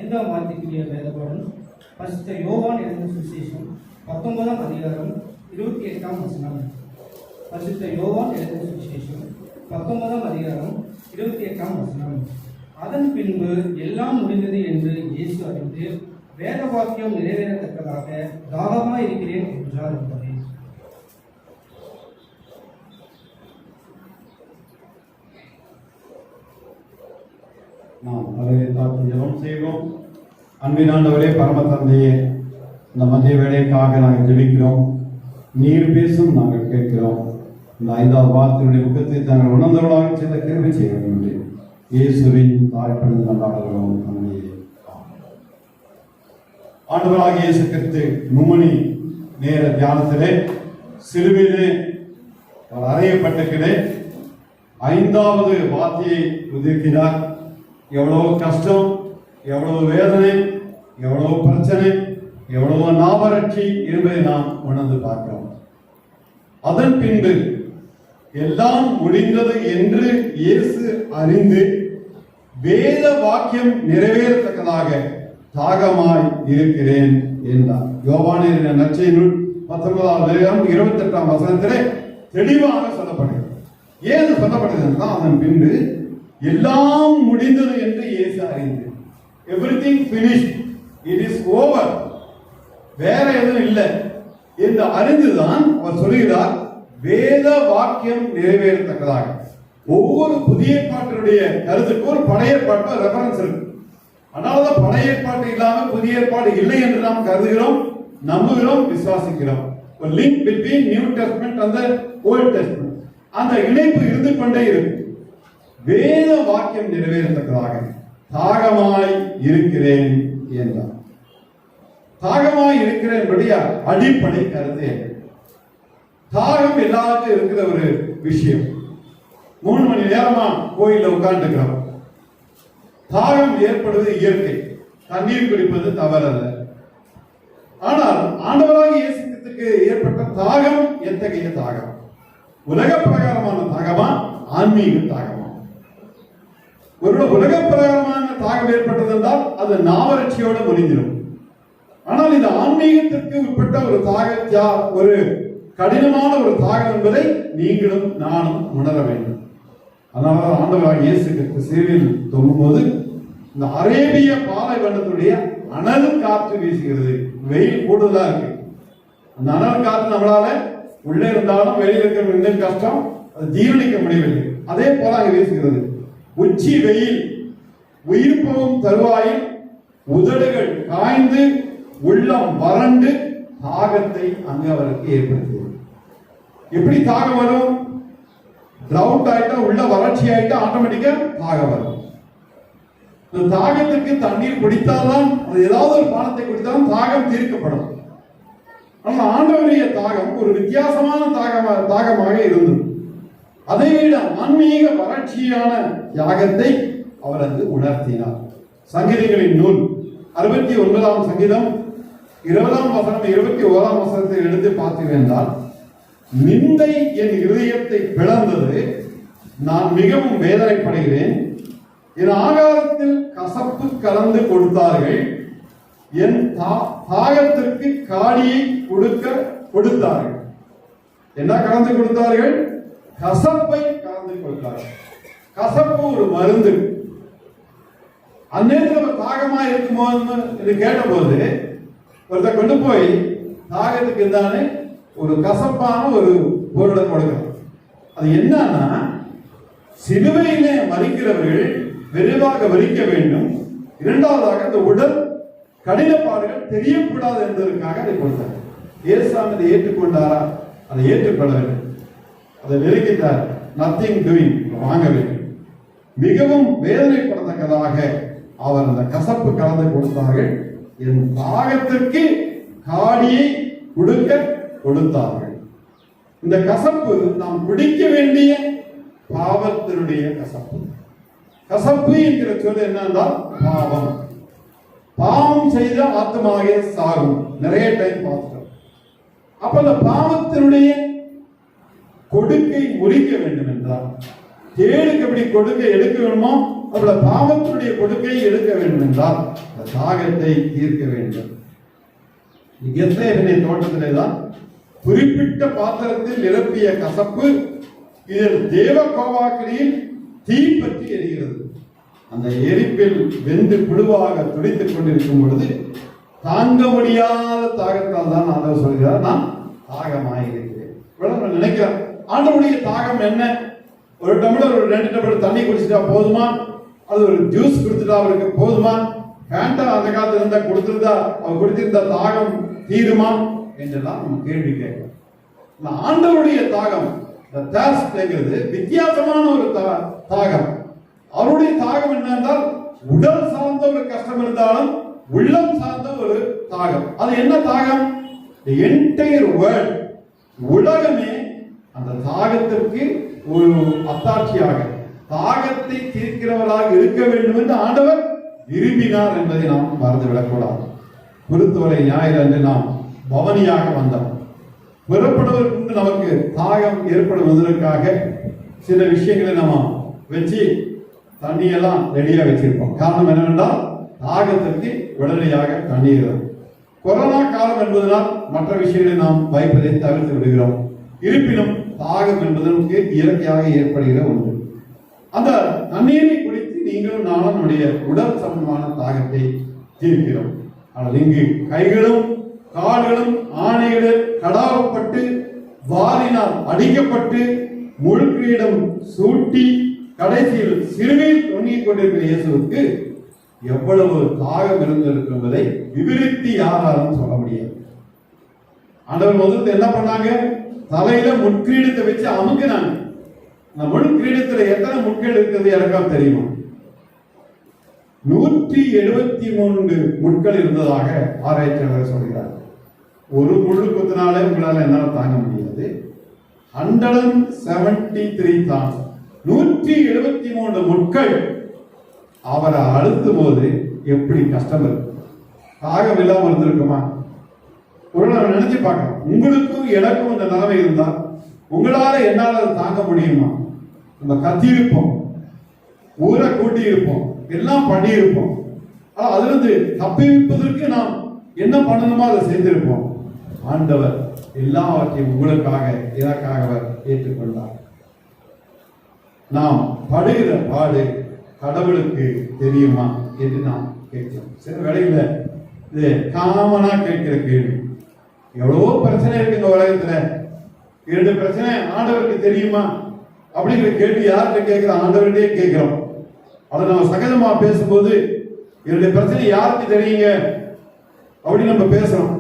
ஐந்தாம் வார்த்தைக்குரிய வேதபாடம் பரிசுத்த யோவான் எழுதின சுவிசேஷம் 19ஆம் அதிகாரம் 28ஆம் வசனம். பரிசுத்த யோவான் எழுதின சுவிசேஷம் 19ஆம் அதிகாரம் 28ஆம் வசனம். அதன் பின்பு எல்லாம் முடிந்தது என்று இயேசு அறிந்து வேத வாக்கியம் நிறைவேறத்தக்கதாக தாகமாய் இருக்கிறேன் என்றார் என்பதே. நாம் தலையை ஜெபம் செய்வோம். அன்பின் ஆண்டவரே, பரம தந்தையே, இந்த மதிய வேலைக்காக நாங்கள் ஜெபிக்கிறோம். நீர் பேசும் நாங்கள் கேட்கிறோம். இந்த 5வது வார்த்தையுடைய முகத்தை தாங்கள் உணர்ந்தவர்களாக செய்த கிருபை செய்ய வேண்டும். இயேசுவின் தாய்ப்பணிந்து கொண்டாடுகிறோம். ஆண்டவராக இயேசு கிறிஸ்து மும்மணி நேர தியானத்திலே சிலுவையிலே அறையப்பட்டிருக்கிறே 5வது வார்த்தையை உதிர்க்கிறார். எவ்வளவு கஷ்டம், எவ்வளவு வேதனை, எவ்வளவு பிரச்சனை, எவ்வளவு நாவறட்சி என்பதை நாம் உணர்ந்து பார்க்கிறோம். அதன் பின்பு எல்லாம் முடிந்தது என்று இயேசு அறிந்து வேத வாக்கியம் நிறைவேறத்தக்கதாக தாகமாய் இருக்கிறேன் என்றார். யோவானின் நற்செய்தி 19ஆம் அதிகாரம் 28ஆம் வசனத்திலே தெளிவாக சொல்லப்படுகிறது. ஏது சொல்லப்படுகிறது என்றால், அதன் பின்பு எல்லாம் முடிந்தது என்று இயேசு அறிந்து, everything finished, it is over, வேற எதுவும் இல்லை என்று அறிந்துதான் அவர் சொல்கிறார் வேத வாக்கியம் நிறைவேறத்தக்கதாக. ஒவ்வொரு புதிய ஏற்பாட்டினுடைய கருத்துக்கு ஒரு பழைய ஏற்பாட்டு ரெஃபரன்ஸ் இருக்கு. அதனாலதான் பழைய ஏற்பாடு இல்லாமல் புதிய ஏற்பாடு இல்லை என்று நாம் கருதுகிறோம், நம்புகிறோம், விசுவாசிக்கிறோம். ஒரு லிங்க் பிட்வீன் நியூ டெஸ்ட்மென்ட் அந்த ஓல்ட் டெஸ்ட்மென்ட், அந்த இணைப்பு இருந்து கொண்டே இருக்கு. வேத வாக்கியம் நிறைவேறத்தக்கதாக தாகமாய் இருக்கிறேன் என்றார். தாகமாய் இருக்கிறேன் அடிப்படை கருத்து. தாகம் எல்லாருக்கும் இருக்கிற ஒரு விஷயம். 3 மணி நேரமா கோயில்ல உட்கார்ந்து இருக்கிறோம். தாகம் ஏற்படுவது இயற்கை, தண்ணீர் குடிப்பது தவறல்ல. ஆனால் ஆண்டவராக இயேசு கிறிஸ்துவுக்கு ஏற்பட்ட தாகம் எத்தகைய தாகம்? உலக பிரகாரமான தாகமா, ஆன்மீக தாகமா? ஒரு உலக பிரகாரமான தாகம் ஏற்பட்டது என்றால் அது நாவறட்சியோடு முடிஞ்சிடும். ஆனால் இந்த ஆன்மீகத்திற்கு உட்பட்ட ஒரு ஒரு கடினமான ஒரு தாகம் என்பதை நீங்களும் நானும் உணர வேண்டும். அதனால ஆண்டவராக இயேசு கிறிஸ்து சிலுவையில் தொங்கும்போது இந்த அரேபிய பாலைவனத்துடைய அனல் காற்று வீசுகிறது. வெயில் கூடுதலா இருக்கு. அந்த அனல் காற்று நம்மளால உள்ளே இருந்தாலும் வெளியில் இருக்கிற இன்னும் கஷ்டம், அது ஜீரணிக்க முடியவில்லை. அதே போல அங்கே வீசுகிறது. உச்சி வெயில், உயிர் போகும் தருவாயில் உதடுகள் காய்ந்து உள்ளம் வறண்டு தாகத்தை அங்கு அவருக்கு ஏற்படுத்துகிறது. எப்படி தாகம் வரும்? டிரவுட் ஆயிட்டா, உள்ள வறட்சி ஆயிட்டா ஆட்டோமேட்டிக்கா தாகம் வரும். இந்த தாகத்திற்கு தண்ணீர் குடித்தால்தான், அது ஏதாவது ஒரு பானத்தை குடித்தாலும் தாகம் தீர்க்கப்படும். ஆனால் ஆண்டவருடைய தாகம் ஒரு வித்தியாசமான தாகமாக இருந்தது. அதை விட ஆன்மீக வறட்சியான யாகத்தை அவர் அங்கு உணர்த்தினார். சங்கீதங்களின் நூல் 69ஆம் சங்கீதம் 20ஆம் வசனம் 21ஆம் வசனத்தை எடுத்து பார்த்தீர்கள், நிந்தை என் இருதயத்தை பிளந்தது, நான் மிகவும் வேதனைப்படுகிறேன். என் ஆகாரத்தில் கசப்பு கலந்து கொடுத்தார்கள், என் தாகத்திற்கு காடியை கொடுத்தார்கள். என்ன கலந்து கொடுத்தார்கள்? கசப்பை கலந்து கொடுத்தார்கள். கசப்பு ஒரு மருந்து. அந்நேரத்தில் தாகமா இருக்குமோ என்று கேட்டபோது ஒருத்தர் கொண்டு போய் தாகத்துக்கு இருந்தானே ஒரு கசப்பான ஒரு பொருளை கொடுக்கிறார். அது என்னன்னா, சிலுவையிலே மறிக்கிறவர்கள் விரைவாக மறிக்க வேண்டும், இரண்டாவதாக இந்த உடல் கடினப்பாடுகள் தெரியக்கூடாது என்பதற்காக அதை கொடுத்தார். இயேசுவாமி அதை ஏற்றுக்கொண்டாரா? அதை ஏற்றுக்கொள்ளவில்லை, அதை விலக்கிட்டார். நத்திங் டூயிங், வாங்கவில்லை. மிகவும் வேதனைப்படத்தக்கதாக அவர் அந்த கசப்பு கலந்து கொடுத்தார்கள். என் தாகத்திற்கு காடியை கொடுத்தார்கள். இந்த கசப்பு நாம் குடிக்க வேண்டிய பாவத்தினுடைய கசப்பு. கசப்பு என்கிற சொல் என்னென்றால் பாவம். பாவம் செய்த ஆத்மாவே சாகும். நிறைய டைம் பார்க்கிறோம். அப்ப அந்த பாவத்தினுடைய கொடுக்கை முறிக்க வேண்டும் என்றால், தேடுக்கு எப்படி கொடுக்கை எடுக்க வேண்டுமோ அப்படி பாவத்தினுடைய கொடுக்கை எடுக்க வேண்டும் என்றால் அந்த தாகத்தை தீர்க்க வேண்டும். கெத்சேமனே தோட்டத்திலே தான் குறிப்பிட்ட பாத்திரத்தில் நிரப்பிய கசப்பு இதில் தேவ கோபாக்கினியில் தீ பற்றி எரிகிறது. அந்த எரிப்பில் வெந்து புழுவாக துடித்துக் கொண்டிருக்கும் பொழுது தாங்க முடியாத தாகத்தால் தான் ஆண்டவர் சொல்கிறார், நான் தாகமாயிருக்கிறேன். நினைக்கிறேன், ஆண்டவருடைய தாகம் என்ன? ஒரு டம்ளர் ஒரு 2 டம்ளர் தண்ணி குடிச்சிட்டா போதுமா? அது ஒரு ஜூஸ் கொடுத்துட்டா அவருக்கு போதுமா? ஃபேண்டா அந்த காலத்துல இருந்தா கொடுத்திருந்தா அவர் குடித்திருந்தா தாகம் தீருமா என்றெல்லாம் நம்ம கேள்வி கேட்கலாம். ஆண்டவருடைய தாகம் வித்தியாசமான ஒரு தாகம். அவருடைய தாகம் என்னென்றால் உடல் சார்ந்த ஒரு கஷ்டம் இருந்தாலும் உள்ளம் சார்ந்த ஒரு தாகம். அது என்ன தாகம்? The entire world, உலகமே அந்த தாகத்திற்கு ஒரு அத்தாட்சியாக தாகத்தை தீர்க்கிறவராக இருக்க வேண்டும் என்று ஆண்டவர் விரும்பினார் என்பதை நாம் மறந்துவிடக்கூடாது. குருத்துவரை ஞாயிறு அன்று நாம் பவனியாக வந்தோம். புறப்படுவதற்கு நமக்கு தாகம் ஏற்படுவதற்காக சில விஷயங்களை நம்ம வச்சு தண்ணியெல்லாம் ரெடியாக வச்சிருப்போம். காரணம் என்னவென்றால் தாகத்திற்கு உடனடியாக தண்ணீர். கொரோனா காலம் என்பதனால் மற்ற விஷயங்களை நாம் வைப்பதை தவிர்த்து விடுகிறோம். இருப்பினும் தாகம் என்பதற்கு இயற்கையாக ஏற்படுகிற ஒன்று. அந்த தண்ணீரை குடித்து நீங்களும் நானும் நம்முடைய உடல் சம்பந்தமான தாகத்தை தீர்க்கிறோம். ஆனால் இங்கு கைகளும் கால்களும் ஆணையிட கடாவப்பட்டு வாரினால் அடிக்கப்பட்டு முழுக்கிடம் சூட்டி கடைசியில் சிறுவையில் தொங்கிக் கொண்டிருக்கிற இயேசுவுக்கு எவ்வளவு தாகம் இருந்திருக்கும் என்பதை விவரித்து யாராலும் சொல்ல முடியாது. ஆண்டவர் முதல்ல என்ன பண்ணாங்க? தலையில முட்கிரீடத்தை வச்சு அமுக்கினாங்க. அந்த முட்கிரீடத்துல எத்தனை முட்கள் இருக்கிறது எனக்காக தெரியுமா? 173 முட்கள் இருந்ததாக ஆராய்ச்சியாளர் சொல்கிறார். ஒரு முள்ளு குத்தினாலே உங்களால என்னால தாங்க முடியாது. 173 தான். 173 முட்கள் அவரை அழுத்தும் போது எப்படி கஷ்டம் இருக்கு? தாகம் இல்லாமல் இருந்திருக்குமா? ஒரு நம்ம நினைச்சு பார்க்கலாம். உங்களுக்கும் எனக்கும் இந்த நிலைமை இருந்தா உங்களால என்னால தாங்க முடியுமா? நம்ம கத்தி இருப்போம், ஊரை கூட்டி இருப்போம், எல்லாம் பண்ணி இருப்போம். ஆனா அதிலிருந்து தப்பிப்பதற்கு நாம் என்ன பண்ணணுமோ அதை செய்திருப்போம். ஆண்டவர் எல்லாவற்றையும் உங்களுக்காக எனக்காக அவர் ஏற்றுக்கொண்டார். நாம் படுகிற பாடு கடவுளுக்கு தெரியுமா என்று நாம் கேட்கிறோம். சில வேளையில இது காமனா கேட்கிற கேள்வி. எவ்வளவோ பிரச்சனை இருக்கு இந்த உலகத்துல. 2 பிரச்சனை ஆண்டவருக்கு தெரியுமா அப்படிங்கிற கேள்வி யார்கிட்ட கேட்கிற? ஆண்டவர்கிட்டே கேட்கிறோம். அதை நம்ம சகஜமா பேசும்போது 2 பிரச்சனை யாருக்கு தெரியுங்க அப்படின்னு நம்ம பேசுறோம்.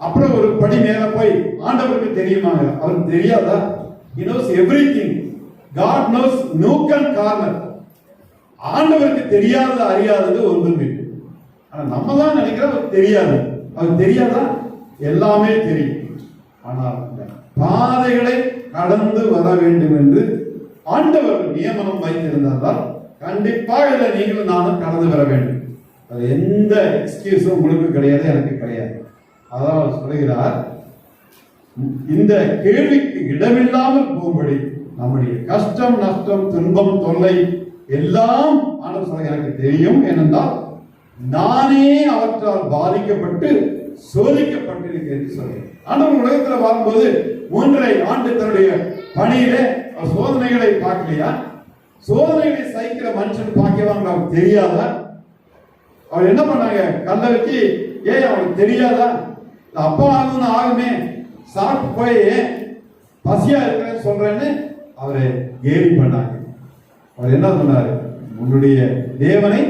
அப்புறம் ஒரு படி மேல போய் ஆண்டவருக்கு தெரியுமாங்க? அவருக்கு தெரியாதா? He knows everything. God knows nook and corner. ஆண்டவருக்கு தெரியாதது அறியாதது ஒன்றும் இல்லை. ஆனா நம்ம தான் நினைக்கிறோம் தெரியாது. அவருக்கு தெரியாதா? எல்லாமே தெரியும். ஆனால் பாதைகளை கடந்து வர வேண்டும் என்று ஆண்டவர் நியமனம் வைத்திருந்தால் கண்டிப்பாக இதை நீங்களும் நானும் கடந்து வர வேண்டும். அது எந்த எக்ஸ்கியூஸும் உங்களுக்கு கிடையாது, எனக்கு கிடையாது. அதான் அவர் சொல்கிறார், இந்த கேள்விக்கு இடமில்லாமல் போகும்படி நம்முடைய கஷ்டம், நஷ்டம், துன்பம், தொல்லை எல்லாம் ஆண்டவர் சொல்ல எனக்கு தெரியும். ஏனென்றால் நானே அவற்றால் பாதிக்கப்பட்டு சோதிக்கப்பட்டிருக்கிறேன் சொல்கிறேன். ஆண்டவர் உலகத்தில் வாழும்போது 3.5 ஆண்டு தன்னுடைய பணியிலே சோதனைகளை பார்க்கலையா? சோதனைகளை சகிக்கிற மனுஷன் பார்க்கவாங்க அவருக்கு தெரியாதா? அவர் என்ன பண்ணாங்க? கல்லை வச்சு ஏன் அவருக்கு தெரியாதா? அப்பா ஆகுன்னு ஆகுமே, சாப்பிட்டு போய் பசியா இருக்கிறேன்னு சொல்றேன்னு அவரை கேலி பண்ணாங்க. அவர் என்ன சொன்னாரு? உன்னுடைய தேவனை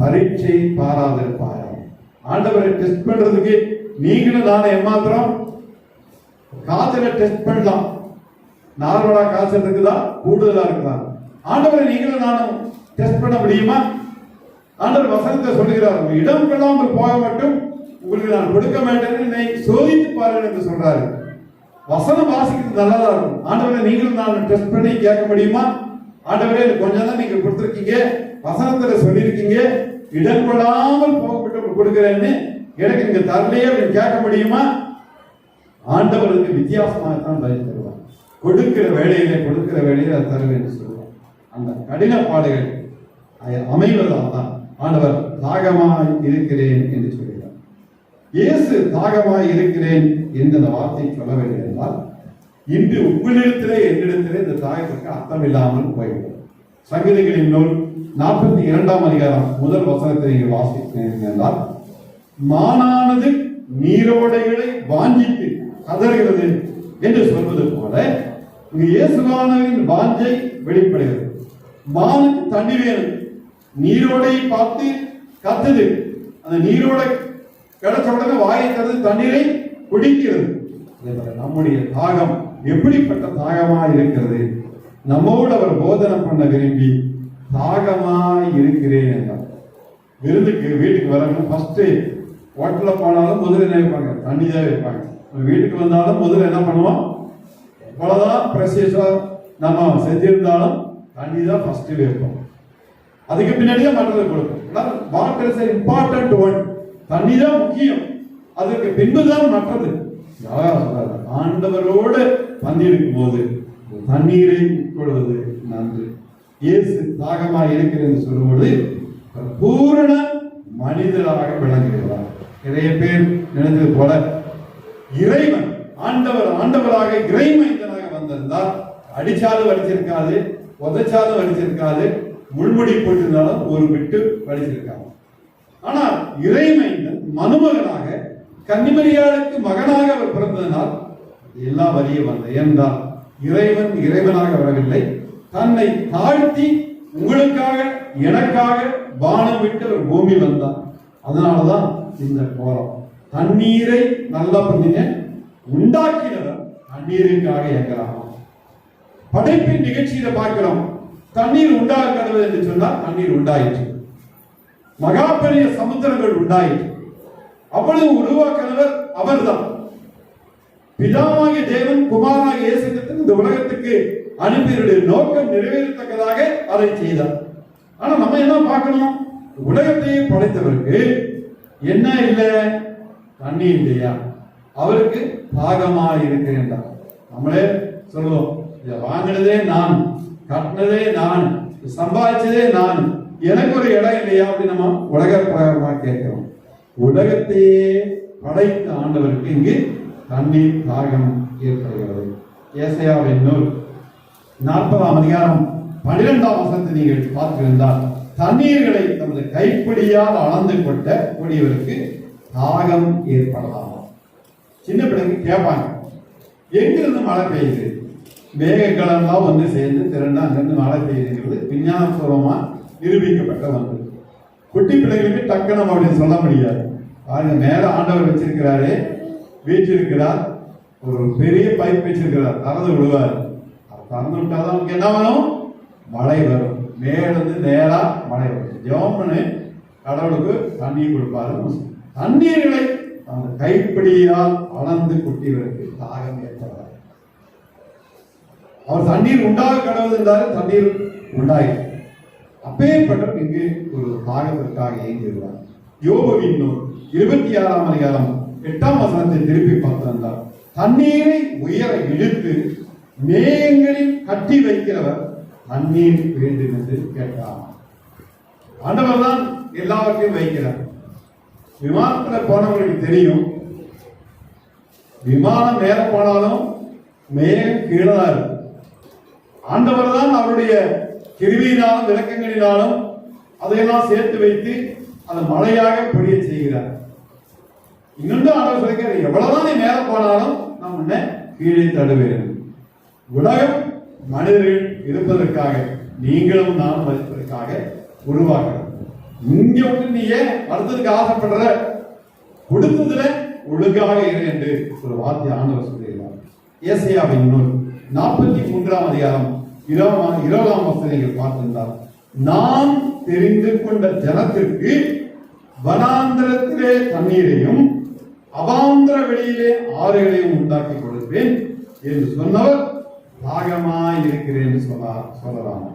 பரீட்சை பாராதிருப்பார். ஆண்டவரை டெஸ்ட் பண்றதுக்கு நீங்களும் நானும் ஏமாத்திரம் காய்ச்சல டெஸ்ட் பண்ணலாம். நார்மலா காய்ச்சல் இருக்குதா, கூடுதலா இருக்குதா? ஆண்டவரை நீங்களும் நானும் டெஸ்ட் பண்ண முடியுமா? ஆண்டவர் வசனத்தை சொல்லுகிறார், இடம் கொள்ளாமல் போக மட்டும் உங்களுக்கு நான் கொடுக்க மாட்டேன்னு சோதித்து பாருங்க என்று சொல்றாரு. வசனம் வாசிக்கிறது நல்லதா இருக்கும். ஆண்டவரை நீங்களும் நான் டெஸ்ட் பண்ணி கேட்க முடியுமா? ஆண்டவரே கொஞ்சம் தான் நீங்க கொடுத்துருக்கீங்க, வசனத்துல சொல்லியிருக்கீங்க, இடம் கொள்ளாமல் போக மட்டும் கொடுக்கிறேன்னு எனக்கு நீங்க தரலையே அப்படின்னு கேட்க முடியுமா? ஆண்டவருக்கு வித்தியாசமாகத்தான் பதில் தருவார். கொடுக்கிற வேலையில அதை தருவேன் என்று சொல்லுவார். அந்த கடின பாடுகள் அமைவதால் தான் ஆண்டவர் தாகமாய் இருக்கிறேன் என்று சொல்கிறார். இயேசு தாகமாய் இருக்கிறேன் என்ற அந்த வார்த்தை சொல்ல வேண்டும் என்றால் இன்று உங்களிடத்திலே என்னிடத்திலே இந்த தாகத்திற்கு அர்த்தம் இல்லாமல் போய்விடும். சங்கீதங்களின் நூல் 42ஆம் அதிகாரம் முதல் வசனத்தை நீங்கள் வாசிக்கிறீர்கள் என்றால், மானானது நீரோடைகளை வாஞ்சித்து கதறுகிறது என்று சொல்வது போல இங்கு இயேசுவானவரின் வாஞ்சை வெளிப்படுகிறது. மானுக்கு தண்ணி வேணும், நீரோடையை பார்த்து கத்துது. அந்த நீரோடை கிடைச்ச உடனே வாயை திறந்து தண்ணீரை குடிக்கிறது. நம்முடைய தாகம் எப்படிப்பட்ட தாகமாய் இருக்கிறது? நம்மோடு அவர் போதனை பண்ண விரும்பி தாகமாய் இருக்கிறேன் என்றார். விருந்துக்கு வீட்டுக்கு வரணும், ஃபர்ஸ்ட் ஹோட்டல்ல போனாலும் முதல்ல என்ன வைப்பாங்க? தண்ணி தான் வைப்பாங்க. வீட்டுக்கு வந்தாலும் முதல்ல என்ன பண்ணுவோம்? இவ்வளவுதான் பிரசியஸா நம்ம செஞ்சிருந்தாலும் தண்ணி தான் ஃபர்ஸ்ட் வைப்போம். அதுக்கு பின்னாடி தான் மற்றதை கொடுப்போம். Water is important one. தண்ணி தான் முக்கியம், அதற்கு பின்புதான் மற்றது. ஆண்டவரோடு பந்திருக்கும் போது தண்ணீரை உட்கொள்வது நன்று. இயேசு தாகமாக இருக்கிறது சொல்லும்போது பூரண மனிதராக விளங்குகிறார். நிறைய பேர் நினைத்தது போல இறைவன் ஆண்டவராக இறைமைந்தனாக வந்திருந்தால் அடிச்சாலும் வலிச்சிருக்காது, உதைச்சாலும் வலிச்சிருக்காது, முள்முடி போட்டிருந்தாலும் ஒரு விட்டு வலிச்சிருக்காது. ஆனால் இறைமைந்தன் மனுமகனாக கன்னிமரியாளுக்கு மகனாக அவர் பிறந்ததனால் எல்லா வரியும் வந்த. ஏனென்றால் இறைவன் இறைவனாக வரவில்லை, தன்னை தாழ்த்தி உங்களுக்காக எனக்காக வானம் விட்டு ஒரு பூமி வந்தார். அதனாலதான் இந்த கோலம். தண்ணீரை நல்லா பண்ணீங்க, உண்டாக்கினவர் தண்ணீருக்காக எங்கிறாங்க. படைப்பின் நிகழ்ச்சியில பார்க்கிறோம், தண்ணீர் உண்டாகிறது என்று சொன்னால் தண்ணீர் உண்டாயிற்று. மகா பெரிய சமுத்திரங்கள் உண்டாயிற்று. அவ்வளவு உருவாக்கினவர் அவர்தான். பிதாவாகிய தேவன் குமாரனாகிய இயேசு கிறிஸ்து இந்த உலகத்துக்கு அனுப்பியருடைய நோக்கம் நிறைவேறத்தக்கதாக அதை செய்தார். ஆனா நம்ம என்ன பார்க்கணும்? உலகத்தையே படைத்தவருக்கு என்ன இல்லை? தண்ணி இல்லையா? அவருக்கு தாகமா இருக்கிறேன். நம்மளே சொல்லுவோம், இதை வாங்கினதே நான், கட்டினதே நான், சம்பாதிச்சதே நான், எனக்கு ஒரு இடம் இல்லையா அப்படின்னு நம்ம உலக பிரகாரமாக கேட்கிறோம். உலகத்தையே படைத்த ஆண்டவருக்கு இங்கு தண்ணீர் தாகம் ஏற்படுகிறது. ஏசாயாவின் நூல் 40ஆம் அதிகாரம் 12ஆம் வசனத்தை நீங்கள் பார்த்திருந்தால், தண்ணீர்களை தமது கைப்பிடியால் அளந்து கொட்ட கூடியவருக்கு தாகம் ஏற்படலாம். சின்ன பிள்ளைங்க கேட்பாங்க, எங்கிருந்து மழை பெய்யுது? மேகங்களெல்லாம் வந்து சேர்ந்து திரண்டு அங்கிருந்து மழை பெய்யுதுங்கிறது விஞ்ஞானபூர்வமா நிரூபிக்கப்பட்ட ஒன்று. குட்டி பிள்ளைகளுக்கு டக்குனம் அப்படின்னு சொல்ல முடியாது. பாருங்க, மேல ஆண்டவர் வச்சிருக்கிறாரு, வீச்சிருக்கிறார், ஒரு பெரிய பைப் வச்சிருக்கிறார், திறந்து விடுவார். திறந்து விட்டாதான் நமக்கு என்ன வரும்? மழை வரும். மேலிருந்து நேரா மழை வரும். ஜெபம்னு கடவுளுக்கு தண்ணீர் கொடுப்பாரு. தண்ணீர்களை அந்த கைப்பிடியால் அளந்து குட்டியவருக்கு தாகம் ஏற்படாது. அவர் தண்ணீர் உண்டாக கடவுள் இருந்தாரு, தண்ணீர் உண்டாயிரு. அப்பேற்பட்ட இங்கு ஒரு தாகத்திற்காக இயங்கிடுவார். யோபுவின் நூல் 26ஆம் அதிகாரம் 8ஆம் வசனத்தை திருப்பி பார்த்திருந்தார். தண்ணீரை உயர இழுத்து மேகங்களில் கட்டி வைக்கிறவர் தண்ணீர் வேண்டும் என்று கேட்டார். ஆண்டவர் தான் எல்லாவற்றையும் வைக்கிறார். விமானத்தில் போனவங்களுக்கு தெரியும், விமானம் மேல போனாலும் மேகம் கீழே தான் இருக்கும். ஆண்டவர் தான் அவருடைய கிருபையினாலும் விளக்கங்களினாலும் அதையெல்லாம் சேர்த்து வைத்து அதை மழையாக பொழிய செய்கிறார். இன்னொன்று ஆண்டவர் சொல்லிக்கிறார், எவ்வளவுதான் நீ மேல போனாலும் நான் உன்னை கீழே தடுவேன். உலகம் மனிதர்கள் இருப்பதற்காக, நீங்களும் நானும் மதிப்பதற்காக உருவாக்குறோம். இங்க விட்டு நீ ஏன் அடுத்ததுக்கு ஆசைப்படுற? கொடுத்ததுல ஒழுங்காக இரு என்று ஒரு வார்த்தை ஆண்டவர் சொல்லுகிறார். ஏசாயாவின் நூல் 43ஆம் அதிகாரம் 20ஆம் வசனங்கள் பார்த்திருந்தால், நான் தெரிந்து கொண்ட ஜனத்திற்கு வனாந்திரத்திலே தண்ணீரையும் அவாந்திர வெளியிலே ஆறுகளையும் உண்டாக்கி கொடுப்பேன் என்று சொன்னவர் தாகமாய் இருக்கிறேன் என்று சொல்லலாம்.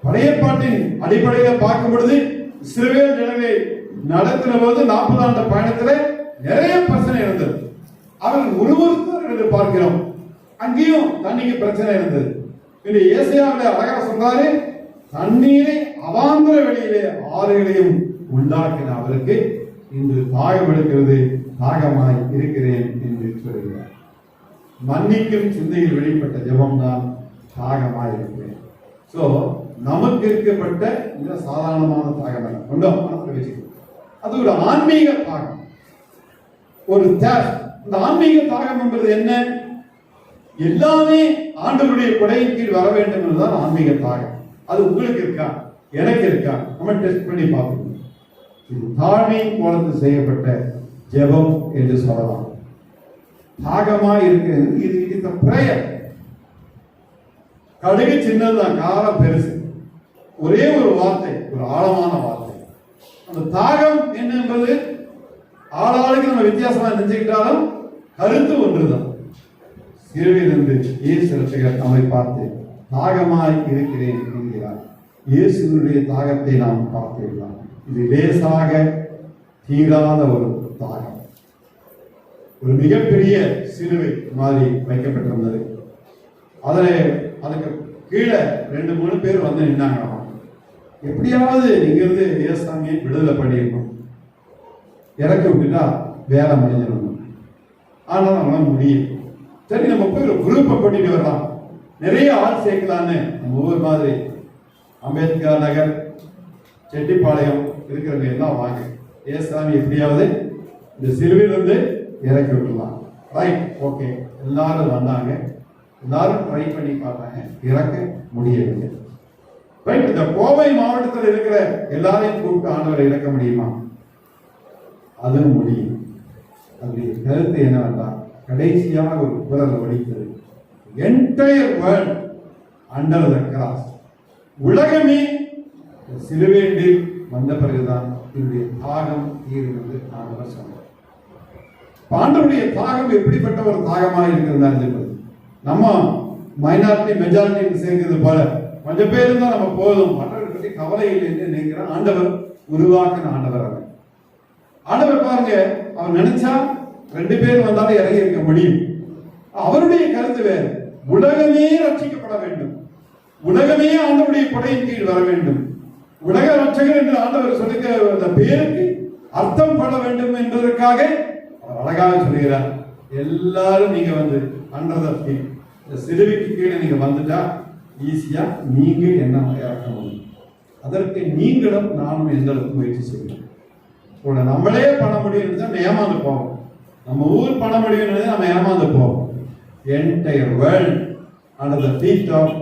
பழைய பாட்டின் அடிப்படையில் பார்க்கும் பொழுது இஸ்ரவேல் ஜனங்களை நடத்தின போது 40 ஆண்டு பயணத்தில் நிறைய பிரச்சனை இருந்தது. அவர்கள் ஒருவருத்தர் என்று பார்க்கிறோம், அங்கேயும் தண்ணிக்கு பிரச்சனை இருந்தது. இந்த ஏசாயாவிலே அழகா சொல்றாரு, தண்ணீரை அவாந்திர வெளியிலே ஆறுகளையும் உண்டாக்கின அவருக்கு இன்று தாகம் எடுக்கிறது, தாகமாய் இருக்கிறேன் என்று சொல்கிறார். மன்னிக்கும் சிந்தையில் வெளிப்பட்ட ஜெபம் தான் தாகமாய் இருக்கிறேன். சோ நமக்கு இருக்கப்பட்ட இந்த சாதாரணமான தாகம் அல்ல, கொண்டோம் மனத்தில் வச்சுக்கணும். அது ஒரு ஆன்மீக தாகம், ஒரு இந்த ஆன்மீக தாகம் என்பது என்ன? எல்லாமே ஆண்டவருடைய கொடையின் கீழ் வர வேண்டும் என்பதுதான் ஆன்மீக தாகம். அது உங்களுக்கு இருக்கா, எனக்கு இருக்கா? நம்ம டெஸ்ட் பண்ணி பார்க்கணும். இது தாழ்மையின் கோலத்தில் செய்யப்பட்ட ஜெபம் என்று சொல்லலாம். தாகமாய் இருக்கிறது, இது இந்த பிரேயர். கடுகு சின்னதுதான், காலம் பெருசு. ஒரே ஒரு வார்த்தை, ஒரு ஆழமான வார்த்தை. அந்த தாகம் என்ன என்பது ஆளாளுக்கு நம்ம வித்தியாசமா நினைச்சுக்கிட்டாலும் கருத்து ஒன்றுதான். சிறுவிலிருந்து இயேசு ரட்சகர் நம்மை பார்த்து தாகமாய் இருக்கிறேன் என்கிறார். இயேசுடைய தாகத்தை நாம் பார்த்துள்ளோம். இது லேசாக தீராத ஒரு தாகம். ஒரு மிகப்பெரிய சிலுவை மாதிரி வைக்கப்பட்டிருந்தது. அதுக்கு கீழே 2-3 பேர் வந்து நின்னாங்க. எப்படியாவது இங்கிருந்து ஏசாமியை விடுதலை பண்ணியிருக்கணும், இறக்கி விட்டுட்டா வேலை முடிஞ்சிடணும். ஆனால் நம்மளால முடியும். சரி, நம்ம போய் ஒரு குரூப்பை கூட்டிட்டு வரலாம், நிறைய ஆள் சேர்க்கலான்னு நம்ம ஊர் மாதிரி அம்பேத்கர் நகர், செட்டிப்பாளையம் இருக்கிறவங்க எல்லாம் வாங்க, ஏசாமி எப்படியாவது இந்த சிலுவையிலிருந்து இறக்கி விட்டுலாம். Right, okay. எல்லாரும் வந்தாங்க, எல்லாரும் ட்ரை பண்ணி பார்த்தாங்க, இறக்க முடியவில்லை. ரைட், இந்த கோவை மாவட்டத்தில் இருக்கிற எல்லாரையும் கூப்பிட்டு ஆண்டவரை இறக்க முடியுமா? அதுவும் முடியும். அதனுடைய கருத்து என்னவென்றால், கடைசியாக ஒரு குரல் ஒலித்தது, entire world under the cross. உலகமே சிலுவையில் வந்த பிறகுதான் என்னுடைய தாகம் தீரும் என்று ஆண்டவர் சொன்னார். ஆண்டவருடைய தாகம் எப்படிப்பட்ட ஒரு தாகமாக இருக்கிறது? நம்ம மைனாரிட்டி மெஜாரிட்டி சேர்க்கிறது போல கொஞ்சம் பேர் இருந்தால் நம்ம போதும், மற்றவர்கள் பற்றி கவலை இல்லை என்று நினைக்கிற ஆண்டவர் உருவாக்கின ஆண்டவர். ஆண்டவர் பாருங்க, அவர் நினைச்சா 2 பேர் வந்தாலும் இறங்கி இருக்க முடியும். அவருடைய கருத்து வேறு. உலகமே ரட்சிக்கப்பட வேண்டும், உலகமே ஆண்டவருடைய கொடையின் கீழ் வர வேண்டும். உலக ரட்சகர் என்று ஆண்டவர் சொல்லிக்க அந்த பேருக்கு அர்த்தம் பட வேண்டும் என்பதற்காக அவர் அழகாக சொல்கிறார், எல்லாரும் நீங்க வந்து அண்டர் இந்த சிலுவைக்கு கீழே நீங்க வந்துட்டா ஈஸியா நீங்க என்ன இறக்க முடியும். அதற்கு நீங்களும் நானும் எந்த அளவுக்கு முயற்சி செய்யணும். நம்மளே பண்ண முடியும் நம்ம ஏமாந்து போவோம், நம்ம ஊர் பண்ண முடியும் நம்ம ஏமாந்து போவோம். Entire world under the feet of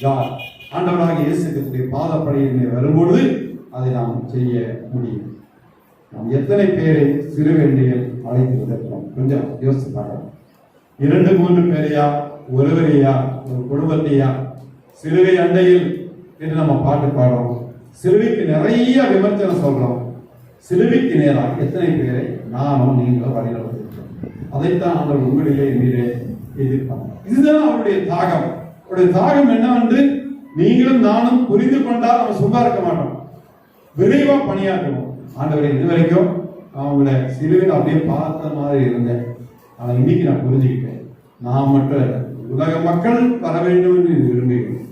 God. ஆண்டவராகிய இயேசு கிறிஸ்துவின் பாதப்படியில் வரும்பொழுது அதை நாம் செய்ய முடியும். நாம் எத்தனை பேரை சிறுவேண்டியில் அழைத்து வந்திருக்கிறோம்? கொஞ்சம் யோசித்து பார்க்கலாம். 2-3 பேரையா, ஒருவரையா, ஒரு குடும்பத்தையா? சிலுவை அண்டையில் என்று நம்ம பாட்டு பாடுறோம், சிலுவைக்கு நிறைய விமர்சனம் சொல்றோம். சிலுவைக்கு நேராக எத்தனை பேரை நானும் நீங்களும் வழிநடத்திருக்கிறோம்? அதைத்தான் அவர் உங்களிலே மீறே எதிர்ப்பாங்க. இதுதான் அவருடைய தாகம். அவருடைய தாகம் என்னவென்று நீங்களும் நானும் புரிந்து கொண்டால் நம்ம சும்மா இருக்க மாட்டோம், விரைவா பணியாற்றுவோம். ஆண்டவரை இதுவரைக்கும் அவங்கள சிலுவையில் அப்படியே பார்த்த மாதிரி இருந்தேன். ஆனால் இன்னைக்கு நான் புரிஞ்சுக்கிட்டேன், நான் மட்டும் இல்லை, உலக மக்கள் வர வேண்டும் என்று விரும்புகிறேன்.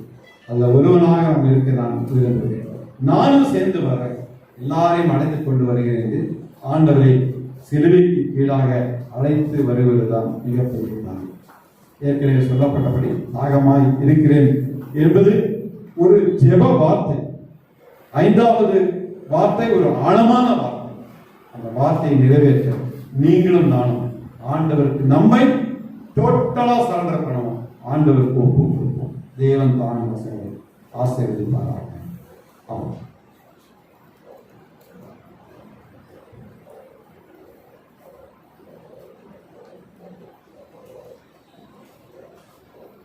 அதில் ஒருவனாக அவங்க இருக்க நான் விரும்புகிறேன். நானும் சேர்ந்து வரேன், எல்லாரையும் அழைத்து கொண்டு வருகிறேன் என்று ஆண்டவரை சிலுவைக்கு கீழாக அழைத்து வருவதுதான் மிகப்பெரிய நான். ஏற்கனவே சொல்லப்பட்டபடி நாகமாய் இருக்கிறேன் என்பது ஒரு ஜெப வார்த்தை. 5வது வார்த்தை ஒரு ஆழமான வார்த்தை. அந்த வார்த்தையை நிறைவேற்ற நீங்களும் நானும் ஆண்டவருக்கு நம்மை டோட்டலா சரண்டர் பண்ணுவோம், ஆண்டவருக்கு ஒப்பு கொடுப்போம். தேவன் தான் ஆசீர்வதிப்பாராக. ஆமாம்.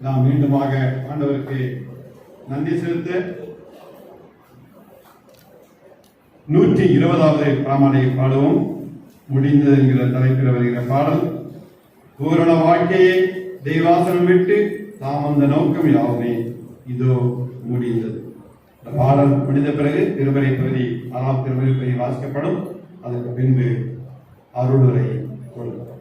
நாம் மீண்டுமாக ஆண்டவருக்கு நன்றி செலுத்த 120வது பிராமணை பாடுவோம். முடிந்தது என்கிற தலைப்பில் வருகிற பாடல். பூரண வாழ்க்கையை தெய்வாசனம் விட்டு தாம் அந்த நோக்கம் யாவுமே இதோ முடிந்தது. இந்த பாடல் முடிந்த பிறகு திருமறை பகுதி 6ஆம் திருமறை பகுதி வாசிக்கப்படும். அதற்கு பின்பு அருளுரை கொடுக்கப்படும்.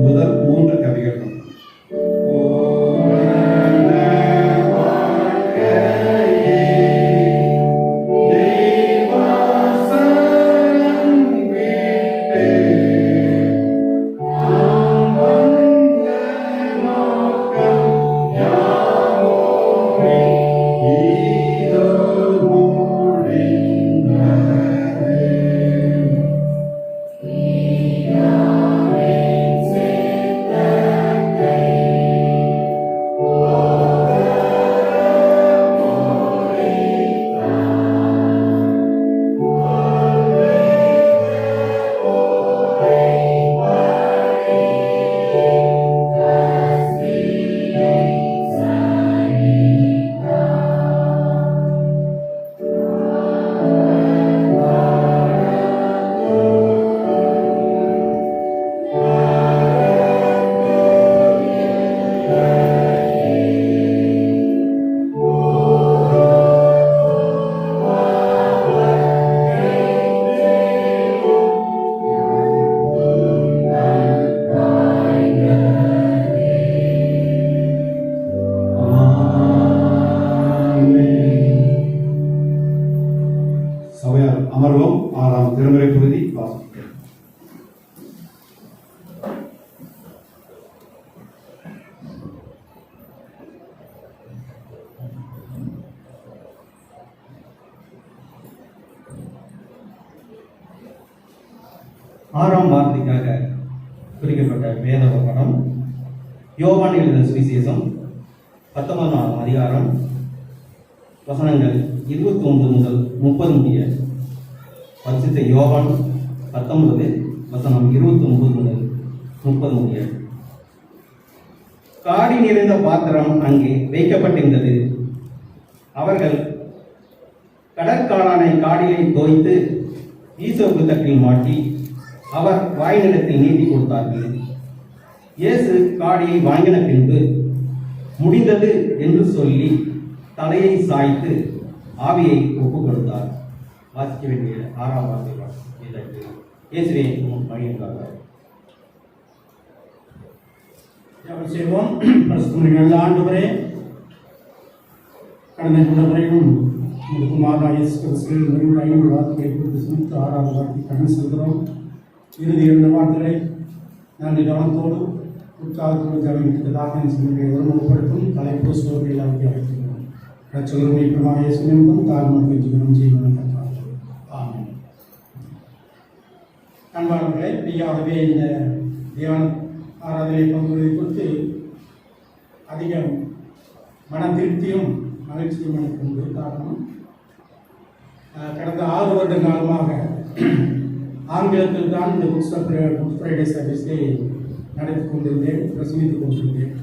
முதல் 3 கவிகளும் அமர்வோம். 6ஆம் திருமறை பகுதி வாசிக்கிறேன். ஆறாம் வார்த்தைக்காக குறிக்கப்பட்ட வேத வசனம் யோவான் எழுதின சுவிசேஷம் 19ஆம் அதிகாரம் வசனங்கள் 29 முதல் 30 முடிய. பரிசுத்த யோவான் 19 வசனம் 29 முதல் 30 முடிய. காடி நிறைந்த பாத்திரம் அங்கே வைக்கப்பட்டிருந்தது. அவர்கள் கடற்காளானை காடியை தோய்த்து ஈசோப்பு தட்டில் மாட்டி அவர் வாயினிடத்தில் நீட்டி கொடுத்தார்கள். இயேசு காடியை வாங்கின பின்பு முடிந்தது என்று சொல்லி தலையை சாய்த்து ஆவியை ஒப்புக் கொடுத்தார். வாசிக்க வேண்டிய 6ஆம் வார்த்தை இயேசுவே மகிழ்ந்தார். செய்வோம். நல்ல ஆண்டவரே, கடந்த முறையும் குமாரா இயேசு கிறிஸ்து 5 வார்த்தைகளை குறித்து சுமத்து 6வது வார்த்தை கடந்து செல்கிறோம். இறுதி 2 வார்த்தைகளை நாங்கள் கவனத்தோடு உற்சாகத்தோடு கவனிக்கிறதாக சிந்தனை ஒருமுகப்படுத்தும் தலைப்பு சோதனையில் அவற்றை அழைக்கிறோம். ரட்சகருடைய பிரமா இயேசு நிமித்தம் தாழ்மொழி ஜீவனம் ஜீவனம் கற்றார்கள். ஆமென். அன்பானவர்களே, மெய்யாகவே இந்த தியான ஆராதனை பங்குவதை குறித்து அதிகம் மன திருப்தியும் மகிழ்ச்சியும் எனக்கு உண்டு. காரணம், கடந்த 6 வருட காலமாக ஆங்கிலத்தில் தான் இந்த குட் ஃப்ரைடே சர்வீஸை நடத்தி கொண்டிருந்தேன், பிரசங்கித்துக் கொண்டிருந்தேன்.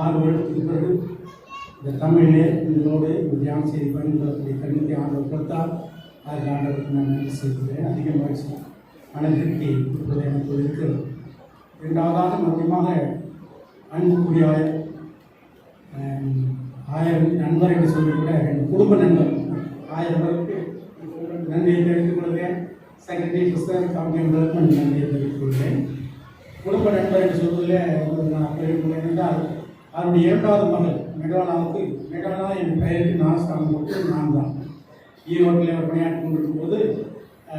6 வருடத்துக்கு பிறகு இந்த தமிழிலே இதோடு தியானம் செய்து பயன்படக்கூடிய கல்விக்கு ஆண்டவர் கொடுத்தால் அதில் ஆண்டவருக்கு நான் நன்றி செய்கிறேன். அதிக மகிழ்ச்சி மனதிற்கு இப்பொழுது எனக்கு இருக்கிறது. இரண்டாவதாக மறுபடியுமாக அன்புக்குரிய நண்பர் என்று சொல்லிக்கூட என் குடும்ப நண்பர் 1000 பேருக்கு நன்றியை தெரிவித்துக் கொள்கிறேன். செக்ரட்டரி புஸ்தக காமியர்களுக்கும் நன்றியை தெரிவித்துக் கொள்கிறேன். குடும்ப நண்பர் என்று சொல்வதில் நான் தெரிவித்துள்ளேன் என்றால் அவருடைய 2வது மகள் மெடோனாவுக்கு மெடோனா என் பெயருக்கு நாஸ்தானம் போட்டு நான் தான் ஈரோட்டில் அவர் பணியாற்றி கொண்டிருக்கும் போது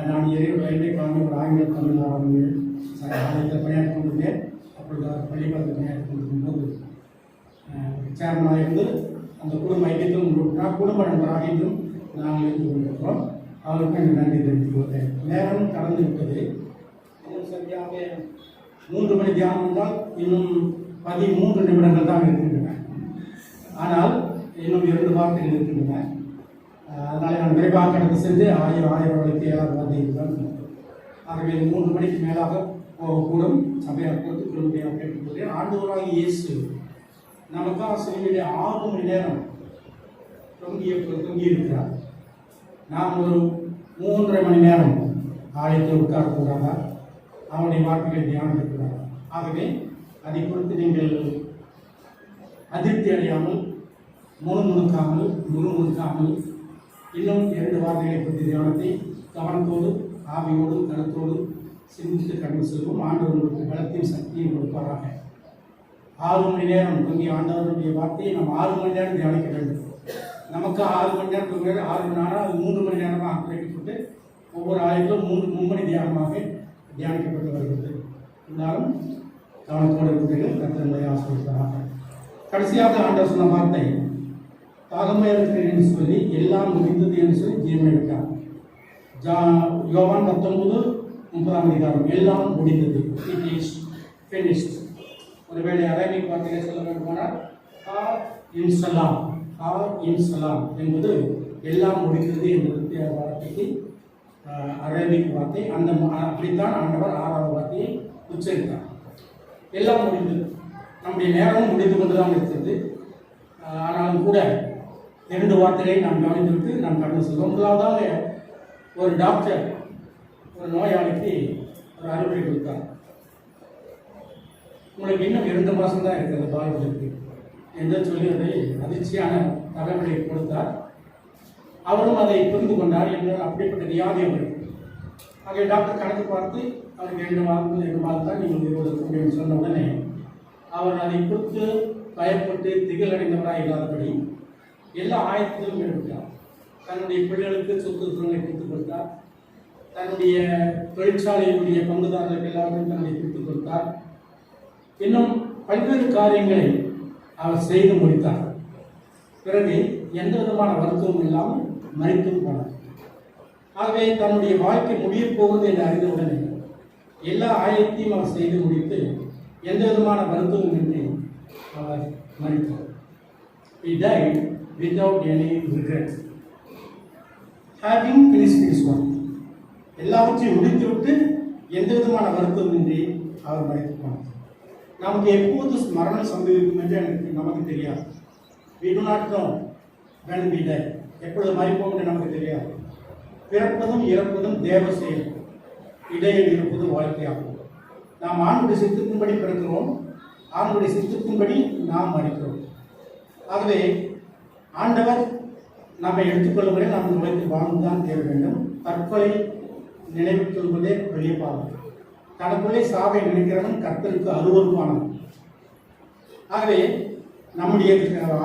நான் ரயில்வே காலனி ஒரு ஆங்கில தமிழ் ஆலயத்தில் பணியாற்றி கொண்டிருந்தேன். அப்பொழுது அவர் பள்ளிக்கூடத்தில் பணியாற்றி கொண்டிருக்கும் போது சேர்மனாக இருந்து அந்த குடும்ப ஐக்கியத்திலும் குடும்ப நண்பராக இன்றும் நாங்கள் இருந்து கொண்டிருக்கிறோம். அவருக்கு எனக்கு நன்றி தெரிவித்துக் கொள்கிறேன். நேரம் கடந்து விட்டது. இன்னும் சரியாக 3 மணி தியானம் என்றால் இன்னும் 13 நிமிடங்கள் தான் இருக்கின்றன. ஆனால் இன்னும் 2 வார்த்தைகள் இருக்கின்றன. அதனால் நான் விரைவாக கடந்து சென்று 1000 7 வார்த்தைகள். ஆகவே 3 மணிக்கு மேலாக போகக்கூடும். சபையாக கொடுத்துக்கொள்ளுடைய கேட்டுக்கொள்கிறேன். ஆண்டவராகிய இயேசு நமக்காக சிலுவையிலே 6 மணி நேரம் தொங்கியிருக்கிறார். நாம் ஒரு 3.5 மணி நேரம் ஆலயத்தில் உட்காரக்கூடாதா? அவனுடைய வார்த்தைகளை தியானம் இருக்கிறார். ஆகவே அதை குறித்து நீங்கள் அதிருப்தி அடையாமல் முணுமுணுக்காமல் இன்னும் 2 வார்த்தைகளை பற்றி தியானத்தை கவனத்தோடு ஆவியோடு கருத்தோடு சிந்தித்து கடந்து செல்வோம். ஆண்டவர்களுக்கு பலத்தையும் சக்தியும் கொடுப்பாராக. 6 மணி நேரம் தொங்கி ஆண்டவருடைய வார்த்தையை நாம் 6 மணி நேரம் தியானிக்க வேண்டும். நமக்கு 6 மணி நேரம் 6 மணி நேரம் அது 3 மணி நேரமாக குறைக்கப்பட்டு ஒவ்வொரு ஆலயத்திலும் 3 மணி தியானமாக தியானிக்கப்பட்டு வருகிறது. இருந்தாலும் கவனத்தோடு இருக்கிறீர்கள். கர்த்தரை ஆசீர்வதிப்பாராக. கடைசியாக ஆண்டவர் சொன்ன வார்த்தை தாகமாக இருக்கிறேன் என்று சொல்லி எல்லாம் முடிந்தது என்று சொல்லி ஜீவன் எடுத்தார். யோவான் 19:30 எல்லாம் முடிந்தது. It is finished. ஒருவேளை அரேபிக் வார்த்தையை சொல்ல வேண்டுமானால் இன்சலாம் என்பது எல்லாம் முடிந்தது என்பது வார்த்தைக்கு அரேபிக் வார்த்தை. அந்த அப்படித்தான் ஆண்டவர் 6வது வார்த்தையை உச்சரித்தார். எல்லாம் முடிந்தது. நம்முடைய நேரமும் முடிந்து கொண்டுதான் இருக்கிறது. ஆனாலும் கூட 2 வார்த்தைகளை நாம் கவனித்துவிட்டு நாம் கடந்து செல்வோம். முதலாவதாக ஒரு டாக்டர் ஒரு நோயாளிக்கு ஒரு அறிவுரை கொடுத்தார். உங்களுக்கு இன்னும் 2 மாதம் தான் இருக்கிறது வாழ்வதற்கு என்று சொல்லி அதை அதிர்ச்சியான தகவலை கொடுத்தார். அவரும் அதை புரிந்து கொண்டார். என்று அப்படிப்பட்ட வியாதி அவருக்கு. ஆகிய டாக்டர் கணக்கு பார்த்து அவருக்கு 2 மாதம் தான் நீங்கள் இருப்பதற்கு அப்படின்னு சொன்ன உடனே அவர் அதை கொடுத்து பயப்பட்டு திகழடைந்தவராக இல்லாதபடி எல்லா ஆயத்திலும் ஈடுபட்டார். தன்னுடைய பிள்ளைகளுக்கு சொத்து சுகங்களை கொடுத்துக் கொடுத்தார். தன்னுடைய தொழிற்சாலையினுடைய பங்குதாரர்களுக்கு எல்லாருக்கும் தன்னை கொடுத்துக் கொடுத்தார். இன்னும் பல்வேறு காரியங்களை அவர் செய்து முடித்தார். பிறகு எந்த விதமான வருத்தமும் இல்லாமல் மரித்தும் போனார். ஆகவே தன்னுடைய வாழ்க்கை முடியப் போவது என்று அறிந்தவுடனே எல்லா ஆயத்தையும் அவர் செய்து முடித்து எந்த விதமான வருத்தமும் இன்றி அவர் மரித்தார். He died without any regret. Having finished his work. எல்லாவற்றையும் முடித்துவிட்டு எந்த விதமான வருத்தமின்றி அவர் மரித்து போனார். நமக்கு எப்போது மரணம் சம்பவிக்கும் என்று நமக்கு தெரியாது. We do not know when we die. எப்பொழுது மரிப்போம் என்று நமக்கு தெரியாது. பிறப்பதும் இறப்பதும் தேவ செயல். இடையில் இருப்பது வாழ்க்கையாகும். நாம் ஆண்டுடைய சித்தத்தின்படி பிறக்கிறோம். ஆண்டுடைய சித்தத்தின்படி நாம் மரிக்கிறோம். ஆகவே ஆண்டவர் நம்மை எடுத்துக்கொள்வதை நாம் உலகத்தை வாழ்ந்துதான் தேவை வேண்டும். தற்கொலை நினைவு கொள்வதே பெரிய பாவம். தனக்குள்ளே சாவை நினைக்கிறவன் கர்த்தருக்கு அருவருப்பானவன். ஆகவே நம்முடைய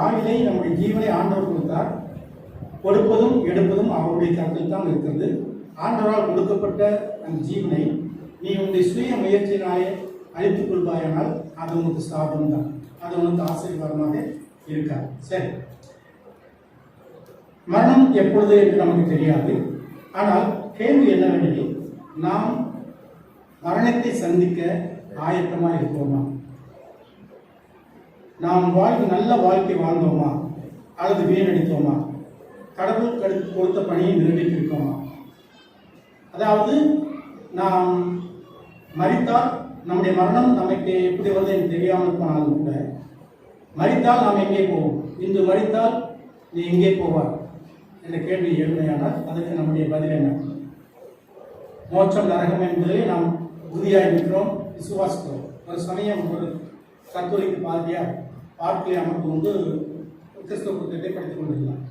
ஆயுளை நம்முடைய ஜீவனை ஆண்டவர் கொடுத்தார். கொடுப்பதும் எடுப்பதும் அவருடைய கருத்தில் தான் இருக்கிறது. ஆண்டவரால் கொடுக்கப்பட்ட அந்த ஜீவனை நீ உன்னுடைய சுய முயற்சியினாலே அழித்துக் கொள்வாயானால் அது உனக்கு சாபம் தான். அது உனக்கு ஆசீர்வாதமாக இருக்காது. சரி, மரணம் எப்பொழுது என்று நமக்கு தெரியாது. ஆனால் கேள்வி என்னவெனில், நாம் மரணத்தை சந்திக்க ஆயத்தமாக இருக்கிறோமா? நாம் நல்ல வாழ்க்கை வாழ்ந்தோமா அல்லது வீணடித்தோமா? கடவுள் கொடுத்த பணியை நிறைவேற்றிருக்கோமா? அதாவது நாம் மரித்தால் நம்முடைய மரணம் நமக்கு எப்படி வருது என்று தெரியாமல் போனாலும் கூட மரித்தால் நாம் எங்கே போவோம்? இன்று மரித்தால் நீ எங்கே போவார் என்ற கேள்வி எழுமையானால் அதற்கு நம்முடைய பதில் என்ன? மோட்சம் நரகம் என்பதை நாம் உறுதியாக இருக்கிறோம், விசுவாசிக்கிறோம். ஒரு சமயம் ஒரு கத்தோலிக்க பாதிரியார் பார்க்கலை அமர்ந்து கொண்டு கிறிஸ்தவ புத்தகத்தை படித்துக் கொண்டிருந்தார்.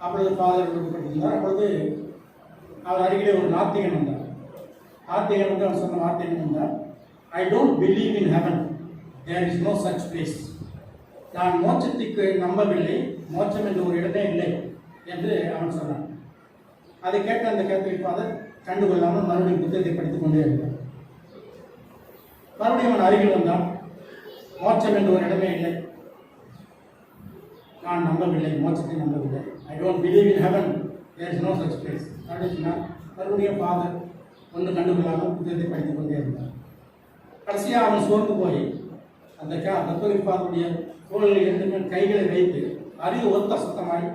அப்பொழுது ஃபாதர் படித்திருந்தார். அப்பொழுது அவர் அருகிலே ஒரு நாத்திகன் வந்தார். நாத்திகன் வந்து அவர் சொன்ன வார்த்தை என்ன வந்தார்? I don't believe in heaven, there is no such place. நான் மோட்சத்துக்கு நம்பவில்லை, மோட்சம் என்ற ஒரு இடமே இல்லை என்று அவன் சொன்னான். அதை கேட்ட அந்த கேத்தலிக் ஃபாதர் கண்டுகொள்ளாமல் மறுபடியும் புத்தகத்தை படித்துக் கொண்டே இருந்தார். மறுபடியும் அவன் அருகில் வந்தான். மோட்சம் என்ற ஒரு இடமே இல்லை, நான் நம்பவில்லை, மோட்சத்தை நம்பவில்லை. I don't believe in heaven, there is no such place அப்படின்னு சொன்னார். மறுபடியும் ஃபாதர் ஒன்று கண்டுகொள்ளாமல் புத்தகத்தை படித்துக் கொண்டே இருந்தார். கடைசியாக அவன் சோர்ந்து போய் அந்த கத்தோலிக் ஃபாதருடைய தோளில் இரண்டு கைகளை வைத்து அறிவு ஒத்த சத்தமாய்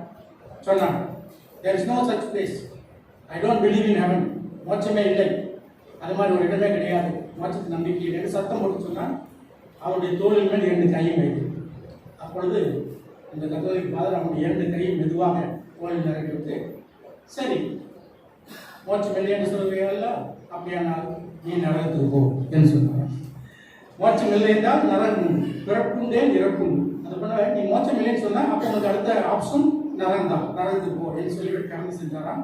சொன்னான், there is no such place, I don't believe in heaven, மோட்சமே இல்லை, அது மாதிரி ஒரு இடமே கிடையாது, மோட்சத்து நம்பிக்கை இல்லை சத்தம் போட்டு சொன்னான். அவருடைய தோளின் மேல் இரண்டு கையும் வைத்து, அப்பொழுது இந்த கத்தோலிக் ஃபாதர் அவனுடைய இரண்டு கையும் மெதுவாக தோளில் இறக்கி விட்டு, சரி மோட்சம் இல்லை என்று சொல்லுவீங்கல்ல, அப்படியானால் நீ நரகத்துக்கு போ என்று சொன்னார். மோட்சம் இல்லை என்றால் நரகம், பிறப்புண்டேன் இறப்பும். அது பண்ண நீ மோட்சம் இல்லைன்னு சொன்னா அப்போ உனக்கு அடுத்த ஆப்ஷன் நரகம் தான், நரகத்துக்கு போ என்று சொல்லிவிட்டு கடந்து சென்றாராம்.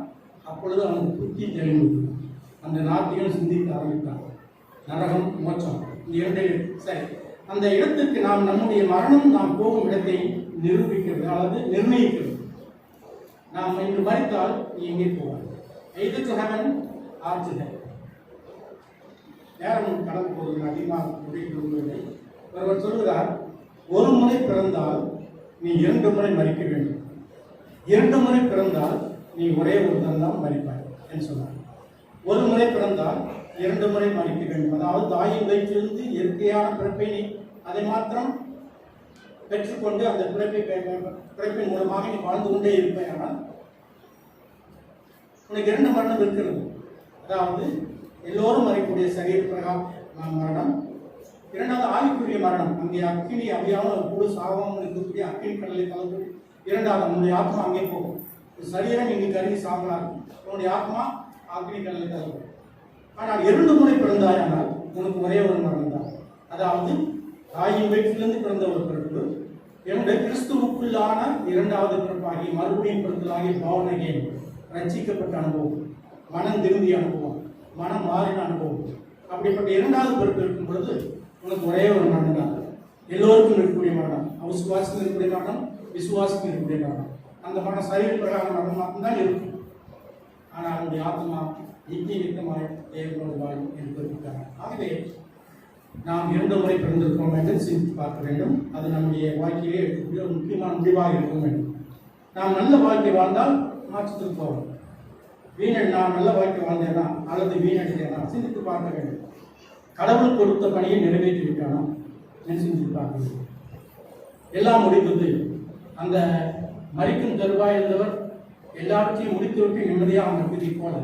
அப்பொழுது அவனுக்கு புத்தி தெளிந்தது. அந்த நாத்திகன் சிந்திக்க ஆரம்பித்தான், நரகம் மோட்சம் இந்த இரண்டே சரி, அந்த இடத்துக்கு நாம் நம்முடைய மரணம் நாம் போகும் இடத்தை நிரூபிக்கிறது அல்லது நிர்ணயிக்கிறது. நாம் இன்று மரித்தால் நீ எங்கே போவார்? either to heaven or to hell. நேரம் கடந்து போவது அதிகமாக முடிக்கவில்லை. ஒருவர் சொல்கிறார், ஒரு முறை பிறந்தால் நீ 2 முறை மரிக்க வேண்டும், 2 முறை பிறந்தால் நீ ஒரே ஒரு தான் மரிப்பாய் என்று சொன்னார். ஒரு முறை பிறந்தால் 2 முறை மரிக்க வேண்டும். அதாவது தாயின் வயிற்றிலிருந்து இயற்கையான பிறப்பை நீ அதை மாத்திரம் பெற்றுக்கொண்டு அந்த பிறப்பின் மூலமாக நீ வாழ்ந்து கொண்டே இருப்பாய். ஆனால் உனக்கு 2 மரணம் இருக்கிறது. அதாவது எல்லோரும் மறைக்கூடிய சரீர பிரகாரம் மரணம், இரண்டாவது ஆவிக்குரிய மரணம், அங்கே அக்கினி அவையாமல் கூட சாவாமல் இருக்கக்கூடிய அக்கினி கடலை கலந்து இரண்டாவது உன்னுடைய ஆத்மா அங்கே போகும். சரீரம் இங்கு கருதி சாகலாம், உன்னுடைய ஆத்மா அக்கினி கடலை கலந்து. ஆனால் 2 முறை பிறந்தாயானால் உனக்கு ஒரே ஒரு மரணம் தான். அதாவது தாயின் வயிற்றிலிருந்து பிறந்த ஒரு பிறப்பு, என்னுடைய கிறிஸ்துவுக்குள்ளான இரண்டாவது பிறப்பாகி மறுபடியும் பிறந்ததாகிய பாவனையை ரட்சிக்கப்பட்ட அனுபவம், மனம் திரும்பிய அனுபவம், மனம் மாறின அனுபவம். அப்படிப்பட்ட இரண்டாவது பிறப்பு இருக்கும் பொழுது உனக்கு ஒரே ஒரு மரணம் தான். எல்லோருக்கும் இருக்கக்கூடிய மரணம், அவிசுவாசத்துக்கு இருக்கக்கூடிய மரணம், விசுவாசத்துக்கு இருக்கக்கூடிய மரணம். அந்த மரணம் சரீர பிரகாரம் மரணம் மட்டும்தான் இருக்கும். ஆனால் அவனுடைய ஆத்மா நித்திய நித்தமாய் தேவனோடு வாழும் என்று குறிப்பிட்டாங்க. ஆகவே நாம் 2 முறை பிறந்திருக்கோம் என்று சிந்தித்து பார்க்க வேண்டும். அது நம்முடைய வாழ்க்கையிலே இருக்கக்கூடிய ஒரு முக்கியமான முடிவாக இருக்க வேண்டும். நாம் நல்ல வாழ்க்கை வாழ்ந்தால் மாற்றத்துக்கு போவோம். நான் நல்ல வாழ்க்கை வாழ்ந்தேனா அல்லது வீணடித்தேனா சிந்தித்து பார்க்க வேண்டும். கடவுள் கொடுத்த பணியை நிறைவேற்றி விட்டானா என்று சிந்தித்து பார்க்க வேண்டும். எல்லாம் முடிந்தது. அந்த மரிக்கும் தருவாய் இருந்தவர் எல்லாவற்றையும் முடித்துவிட்டு நிம்மதியாக அமர்ந்ததை போல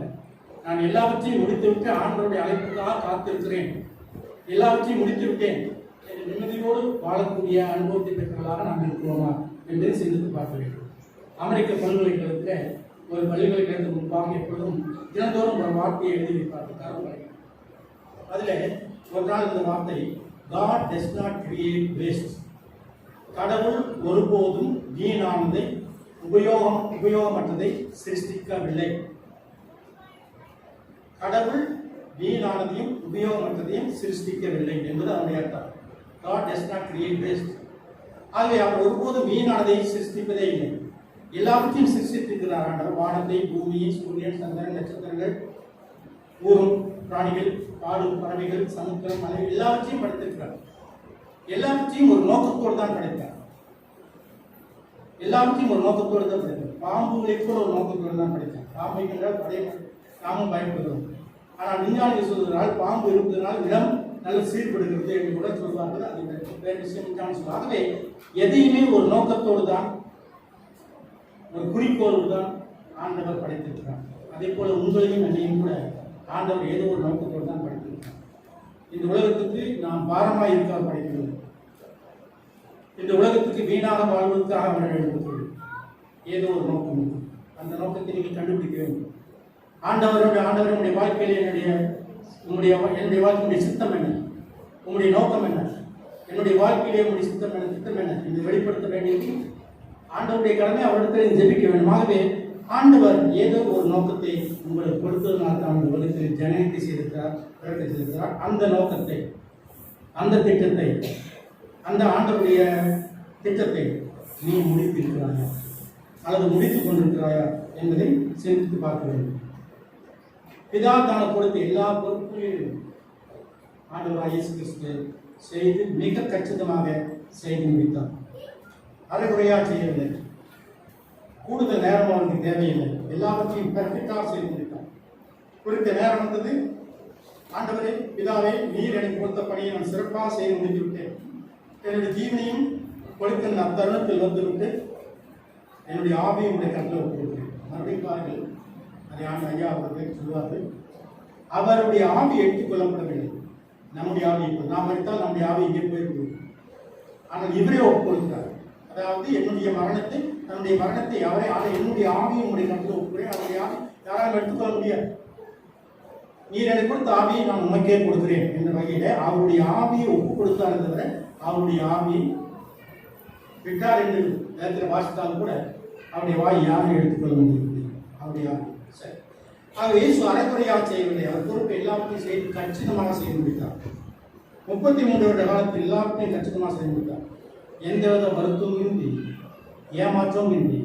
நான் எல்லாவற்றையும் முடித்துவிட்டு ஆண்டவருடைய அழைப்புக்காக காத்திருக்கிறேன், எல்லாவற்றையும் முடித்து விட்டேன் என்று நிம்மதியோடு வாழக்கூடிய அனுபவத்தை பெற்றவர்களாக நாம் இருக்கிறோமா என்று சிந்தித்து பார்க்க வேண்டும். அமெரிக்க பல்கலைக்கழகத்தில் ஒரு பல்கலைக்கழகத்துக்கு முன்பாக எப்பொழுதும் தினந்தோறும் ஒரு வார்த்தையை எழுதி வைப்பார்கள் தரவுகளை. அதில் ஒரு நாள் இந்த வார்த்தை, God does not create waste. கடவுள் ஒருபோதும் வீணானதை உபயோகமற்றதை சிருஷ்டிக்கவில்லை. கடவுள் வீணானதையும் உபயோகமற்றதையும் சிருஷ்டிக்கவில்லை என்பது அவருடைய அர்த்தம். God does not create waste. ஆகவே அவர் ஒருபோதும் வீணானதை சிருஷ்டிப்பதே இல்லை. எல்லாவற்றையும் சிருஷ்டித்திருக்கிறார் ஆண்டவர். வானத்தை, பூமியை, சூரியன், சந்திரன், நட்சத்திரங்கள், ஊரும் பிராணிகள், பாடும் பறவைகள், சமுத்திரம், மலை எல்லாவற்றையும் படைத்திருக்கிறார். எல்லாவற்றையும் ஒரு நோக்கத்தோடு தான் படைத்தார். எல்லாவற்றையும் ஒரு நோக்கத்தோடு தான் படைத்தார். பாம்புகளை கூட ஒரு நோக்கத்தோடு தான் படைத்தார். பாம்பை கண்டால் படைய நாமும் பயப்படுகிறோம். ஆனால் விஞ்ஞானிகள் சொல்கிறார்கள் பாம்பு இருப்பதனால் இடம் நல்ல சீர்படுகிறது என்று கூட சொல்வார்கள். அது வேறு விஷயம் சொல்லுவாங்க. ஆகவே எதையுமே ஒரு நோக்கத்தோடு தான், ஒரு குறிக்கோளோடு தான் ஆண்டவர் படைத்திருக்கிறார். அதே போல உங்களையும் என்னையும் கூட ஆண்டவர் ஏதோ ஒரு நோக்கத்தோடு தான் படைத்திருக்கிறார். இந்த உலகத்துக்கு நாம் பாரமாக இருக்க படைக்கிறது இந்த உலகத்துக்கு வீணாக வாழ்வதற்காக அவர் எழுதப்பட்டது. ஏதோ ஒரு நோக்கம் இருக்கு. அந்த நோக்கத்தை நீங்கள் கண்டுபிடிக்க வேண்டும். ஆண்டவருடைய வாழ்க்கையில் என்னுடைய வாழ்க்கையுடைய சித்தம் என்ன, உங்களுடைய நோக்கம் என்ன, என்னுடைய வாழ்க்கையிலே உங்களுடைய சித்தம் என்ன, திட்டம் என்ன இதை வெளிப்படுத்த வேண்டியது ஆண்டவருடைய கடமை. அவரிடத்தில் ஜெபிக்க வேண்டும். ஆகவே ஆண்டவர் ஏதோ ஒரு நோக்கத்தை உங்களுக்கு கொடுத்ததுனால தான் அந்த உலகத்தில் ஜனனத்தை செய்திருக்கிறார், பிறக்க செய்திருக்கிறார். அந்த நோக்கத்தை, அந்த திட்டத்தை, அந்த ஆண்டவருடைய திட்டத்தை நீ முடித்திருக்கிறாயா அல்லது முடித்துக் கொண்டிருக்கிறாயா என்பதை சிந்தித்து பார்க்க வேண்டும். பிதா தனக்கு கொடுத்த எல்லா பொறுப்புகளையும் ஆண்டவர் இயேசு கிறிஸ்து செய்து மிக கச்சிதமாக செய்து முடித்தார். அரைகுறையா செய்யவில்லை, கூடுதல் நேரம் அவனுக்கு தேவையில்லை, எல்லாவற்றையும் பெர்ஃபெக்டாக செய்து முடித்தார். குறித்த நேரம் வந்தது, ஆண்டவரே பிதாவே நீர் எனக்கு கொடுத்த பணியை நான் சிறப்பாக செய்து முடித்து விட்டேன், என்னுடைய ஜீவனையும் கொடுத்த அத்தருணத்தில் வந்துவிட்டு என்னுடைய ஆவியை உடைய கண்ணில் ஒப்புக்கொள்கிறேன். மறுபடியும் பாருங்கள், அதை ஐயா அவர்கள் சொல்வார்கள், அவருடைய ஆவி எடுத்துக்கொள்ளப்படவில்லை. நம்முடைய ஆவி இப்போ நாம் எடுத்தால் நம்முடைய ஆவி இங்கே போயிருக்கிறது. ஆனால் இவரே ஒப்புக்கொள்கிறார். அதாவது என்னுடைய மரணத்தை, தன்னுடைய மரணத்தை அவரே, ஆனால் என்னுடைய ஆவியை உடைய கண்ணில் ஒப்புக்கிறேன். அவருடைய ஆவி யாராலும் எடுத்துக்கொள்ள முடியாது. நீர் எனக்கு கொடுத்த ஆவியை நான் உமக்கே கொடுக்கிறேன் என்ற வகையில அவருடைய ஆவியை ஒப்புக் கொடுத்தார். தவிர அவருடைய ஆவியை விட்டார் என்று நேரத்தில் வாசித்தாலும் கூட அவருடைய வாய் யாரும் எடுத்துக்கொள்ள முடியவில்லை. அவருடைய ஆவி சரி. ஆக இயேசு அரைக்குறையாக செய்யவில்லை. அவர் பொறுப்பு எல்லாவற்றையும் செய்து கச்சிதமாக செய்து முடித்தார். 33 வருட காலத்தில் எல்லாவற்றையும் கச்சிதமாக செய்து முடித்தார். எந்தவித வருத்தமும் இன்றி, ஏமாற்றமும் இன்றி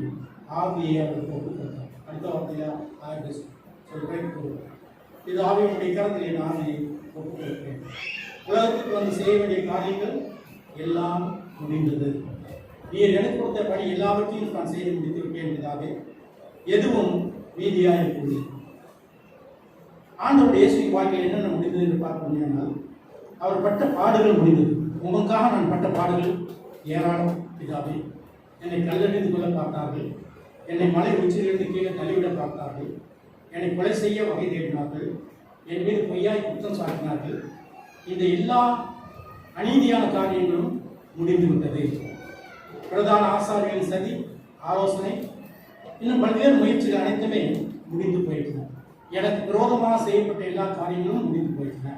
ஆவியை அவருக்கு ஒப்புக் கொடுத்தார். அடுத்த வார்த்தையா சொல்றேன், இது ஆவியுடைய கரத்தில் என் ஆவியை ஒப்புக் கொடுக்கிறேன். உலகத்துக்கு வந்து செய்ய வேண்டிய காரியங்கள் எல்லாம் முடிந்தது. நீர் எனக்கு கொடுத்த பணி எல்லாவற்றையும் நான் செய்து முடித்து விட்டேன் என்பதாக எதுவும் மீதியாக இருக்கவில்லை. ஆண்டவருடைய இயேசுவின் வாழ்க்கையில் என்னென்ன முடிந்தது என்று பார்க்க முடியாமல் அவர் பட்ட பாடுகள் முடிந்தது. உங்களுக்காக நான் பட்ட பாடுகள் ஏராளம் பிதாவே. என்னை கல்லெறிந்து கொள்ள பார்த்தார்கள், என்னை மலை உச்சியிலிருந்து கீழே தள்ளிவிட பார்த்தார்கள், என்னை கொலை செய்ய வகை தேடினார்கள், என் மீது பொய்யாய் குற்றம் சாட்டினார்கள். இந்த எல்லா அநீதியான காரியங்களும் முடிந்துவிட்டது. பிரதான ஆசாரிகளின் சதி, ஆலோசனை, இன்னும் பல்வேறு முயற்சிகள் அனைத்துமே முடிந்து போயிட்டன. எனக்கு விரோதமாக செய்யப்பட்ட எல்லா காரியங்களும் முடிந்து போயிட்டன.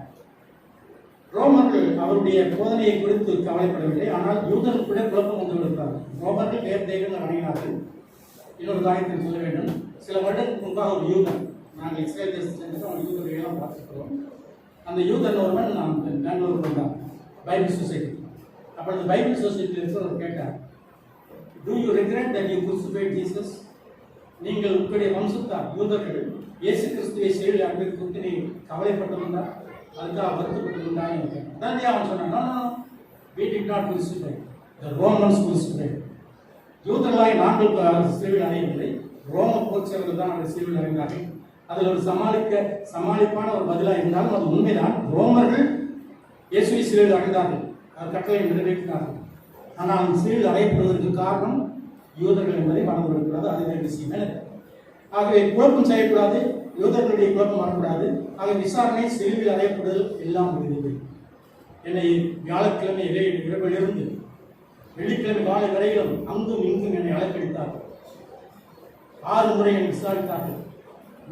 ரோமர்கள் அவருடைய போதனையை குறித்து கவலைப்படவில்லை. ஆனால் யூதர்கள் கூட குழப்பம் வந்து விடுத்தார்கள். ரோமர்கள் வேறு தெய்வங்கள் வணங்கினார்கள். இன்னொரு காரியத்தில் சொல்ல வேண்டும், சில வருடங்களுக்கு முன்பாக ஒரு யூதன், நாங்கள் இஸ்ரேல் தேசத்தில் அவன் யூதர்களெல்லாம் பார்த்துக்கிறோம். அந்த யூதன் ஒருவன் நான் பெங்களூருக்கு வந்தான், பைபிள் சொசைட்டி. அப்பொழுது பைபிள் சொசைட்டியில் இருக்கிறவர் கேட்டார், Do you regret that you crucified Jesus? நீங்கள் உங்களுடைய வம்சத்தார் யூதர்கள் இயேசு கிறிஸ்துவை சிலுவையில் அறைவதை குறித்து நீ கவலைப்பட்டதுண்டா, அதுக்காக வருத்தப்பட்டதுண்டா? அதான் அவன் சொன்னான், No, we did not crucify, the Romans crucified. யூதர்களாய் நாங்கள் சிலுவையில் அறையவில்லை, ரோம போர்ச்சவர்கள் தான் அந்த சிலுவையில் அறைந்தார்கள். அதில் ஒரு சமாளிப்பான ஒரு பதிலாக இருந்தாலும் அது உண்மைதான். ரோமர்கள் இயேசுவை சிலுவையில் அறைந்தார்கள், அவர் கட்டளை நிறைவேற்றினார்கள். ஆனால் சிலுவையில் அறையப்படுவதற்கு காரணம் யூதர்கள் என்பதை மறந்து விடக்கூடாது. அதுவே விஷயம். ஆகவே குழப்பம் செய்யக்கூடாது, யூதர்களுடைய குழப்பம் வரக்கூடாது. ஆகவே விசாரணை, சிலுவையில் அறையப்படுதல் எல்லாம் முடிந்தது. என்னை வியாழக்கிழமை இரவிலிருந்து வெள்ளிக்கிழமை காலை வரையிலும் அங்கும் இங்கும் என்னை அழைப்படித்தார்கள். 6 முறை என்னை விசாரித்தார்கள்.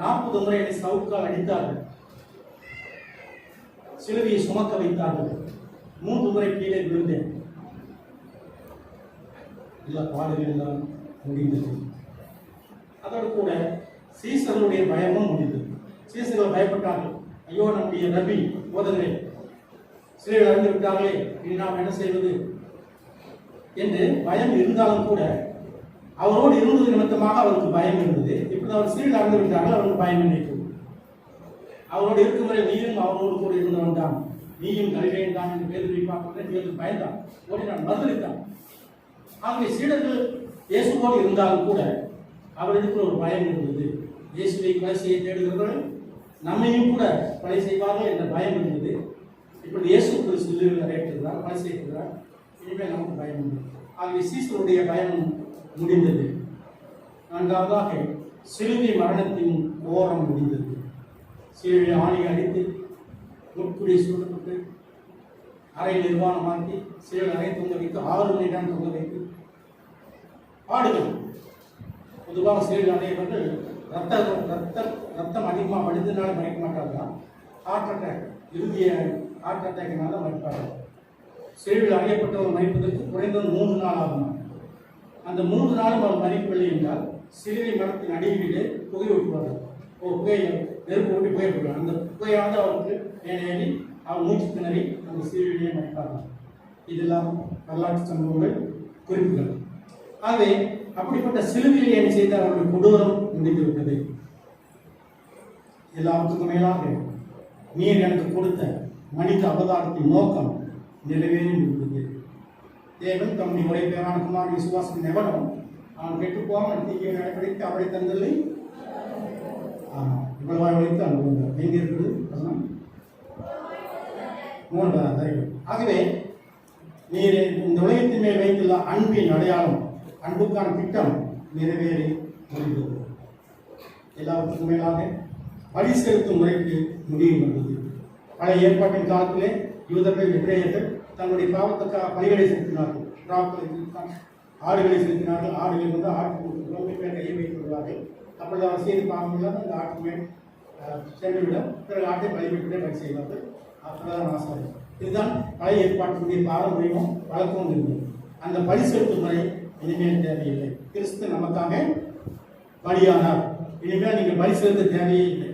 40 முறை என்னை சவுக்கால் அடித்தார்கள். சிலுவையை சுமக்க வைத்தார்கள். 3 முறை கீழே விழுந்தேன். எல்லா பாடுகள் எல்லாம் முடிந்தது. அதோடு கூட சீசர்களுடைய பயமும் முடிந்தது. சீசர்கள் பயப்பட்டார்கள், ஐயோ நம்முடைய ரபி போதகரே சிலையில் அடைந்து விட்டார்களே, இனி நாம் என்ன செய்வது என்று பயம் இருந்தாலும் கூட அவரோடு இருந்தது நிமித்தமாக அவருக்கு பயம் இருந்தது. இப்போது அவர் சிலையில் அடைந்து விட்டார்கள், அவருக்கு பயம் நினைக்கிறது. அவரோடு இருக்கும் வரை நீயும் அவரோடு கூட இருந்தவன் தான், நீயும் கலிலேயன் தான் என்று பேதுருவை பார்க்கிறேன். பயந்தான், ஓடினான், மறுதளித்தான். ஆகவே சீடர்கள் இயேசுவோடு இருந்தாலும் கூட அவர்களுக்கு ஒரு பயம் இருந்தது. இயேசுவை கொலை செய்ய தேடுகிறவர்கள் நம்மையும் கூட கொலை செய்வார்கள் என்ற பயம் இருந்தது. இப்படி இயேசு சிலுவையில் அறையப்படுகிறார், கொலை செய்யப்படுகிறார், இனிமேல் நமக்கு பயம் உண்டு. ஆகவே சீசருடைய பயம் முடிந்தது. 4வதாக சிலுவை மரணத்தின் ஓரம் முடிந்தது. சிலுவை ஆணி அடித்து முட்குடி சூழப்பட்டு அறை நிர்வாணமாக்கி சிலர் அறை தொங்க வைத்து 6 மணி நேரம் தொங்க வைத்து ஆடுகள் பொதுவாக சிலர் அறையப்பட்டு ரத்தம் அதிகமாக வடிந்தனால மறைக்க மாட்டாங்க. ஹார்ட் அட்டாக், இறுதிய ஹார்ட் அட்டாக்னால மறைப்பார்கள். சிலுவையில் அறையப்பட்டவர் மறிப்பதற்கு குறைந்தது 3 நாள் ஆகும். அந்த 3 நாளும் அவர் மறிக்கவில்லை என்றால் சிலுவை மரத்தின் அடியிலே புகை ஊற்றுவார்கள். புகையை நெருப்பு ஊட்டி புகை போடுவார். அந்த புகையானது அவருக்கு மேலேறி அவர் மூச்சு திணறி அந்த சிலுவையிலேயே மறிப்பார்கள். இதெல்லாம் வரலாற்று சம்பவங்கள் குறிப்புகள். ஆகவே அப்படிப்பட்ட சிலுவையில் என்ன செய்த அவர்கள் கொடூரம் முடிந்துவிட்டது. எல்லாத்துக்கும் மேலாக நீர் எனக்கு கொடுத்த மனித அவதாரத்தின் நோக்கம் நிறைவேறி விட்டது. தேவன் தம்முடைய ஒரே பேரான குமாரன் விசுவாசம் எவனும் அவன் கெட்டுப்போவான் தீயை நடைபெற்று அவரை தந்தலை இவ்வளவாய் உழைத்து அனுபவம் எங்கே இருக்குது? 3. ஆகவே நீர் இந்த உலகத்தின் மேல் வைத்துள்ள அன்பின் அடையாளம், அன்புக்கான திட்டம் நிறைவேறி முடிந்தது. எல்லாவற்றுக்கும் மேலாக பலி செலுத்தும் முறைக்கு முடிவு வந்தது. பழைய ஏற்பாட்டின் காலத்திலே யூதர்கள் எபிரேயர்கள் தங்களுடைய பாவத்துக்காக பலிகளை செலுத்தினார்கள். ஆடுகளை செலுத்தினார்கள். ஆடுகளை வந்து ஆட்டு மேல் கையை வைத்து விடுவார்கள். அப்பொழுது அவர் செய்து பாவங்கள் அந்த ஆட்டு மேல் சென்றுவிடும். பிறகு ஆட்டை பலிவிட்டு பலி செய்வார்கள். அப்பதான் ஆசாரம். இதுதான் பழைய ஏற்பாட்டினுடைய பாரம்பரியமும் வழக்கமும் இருந்தது. அந்த பலி செலுத்தும் முறை இனிமேல் தேவையில்லை. கிறிஸ்து நமக்காக பலியானார். இனிமேல் நீங்கள் பலி செலுத்த தேவையே இல்லை.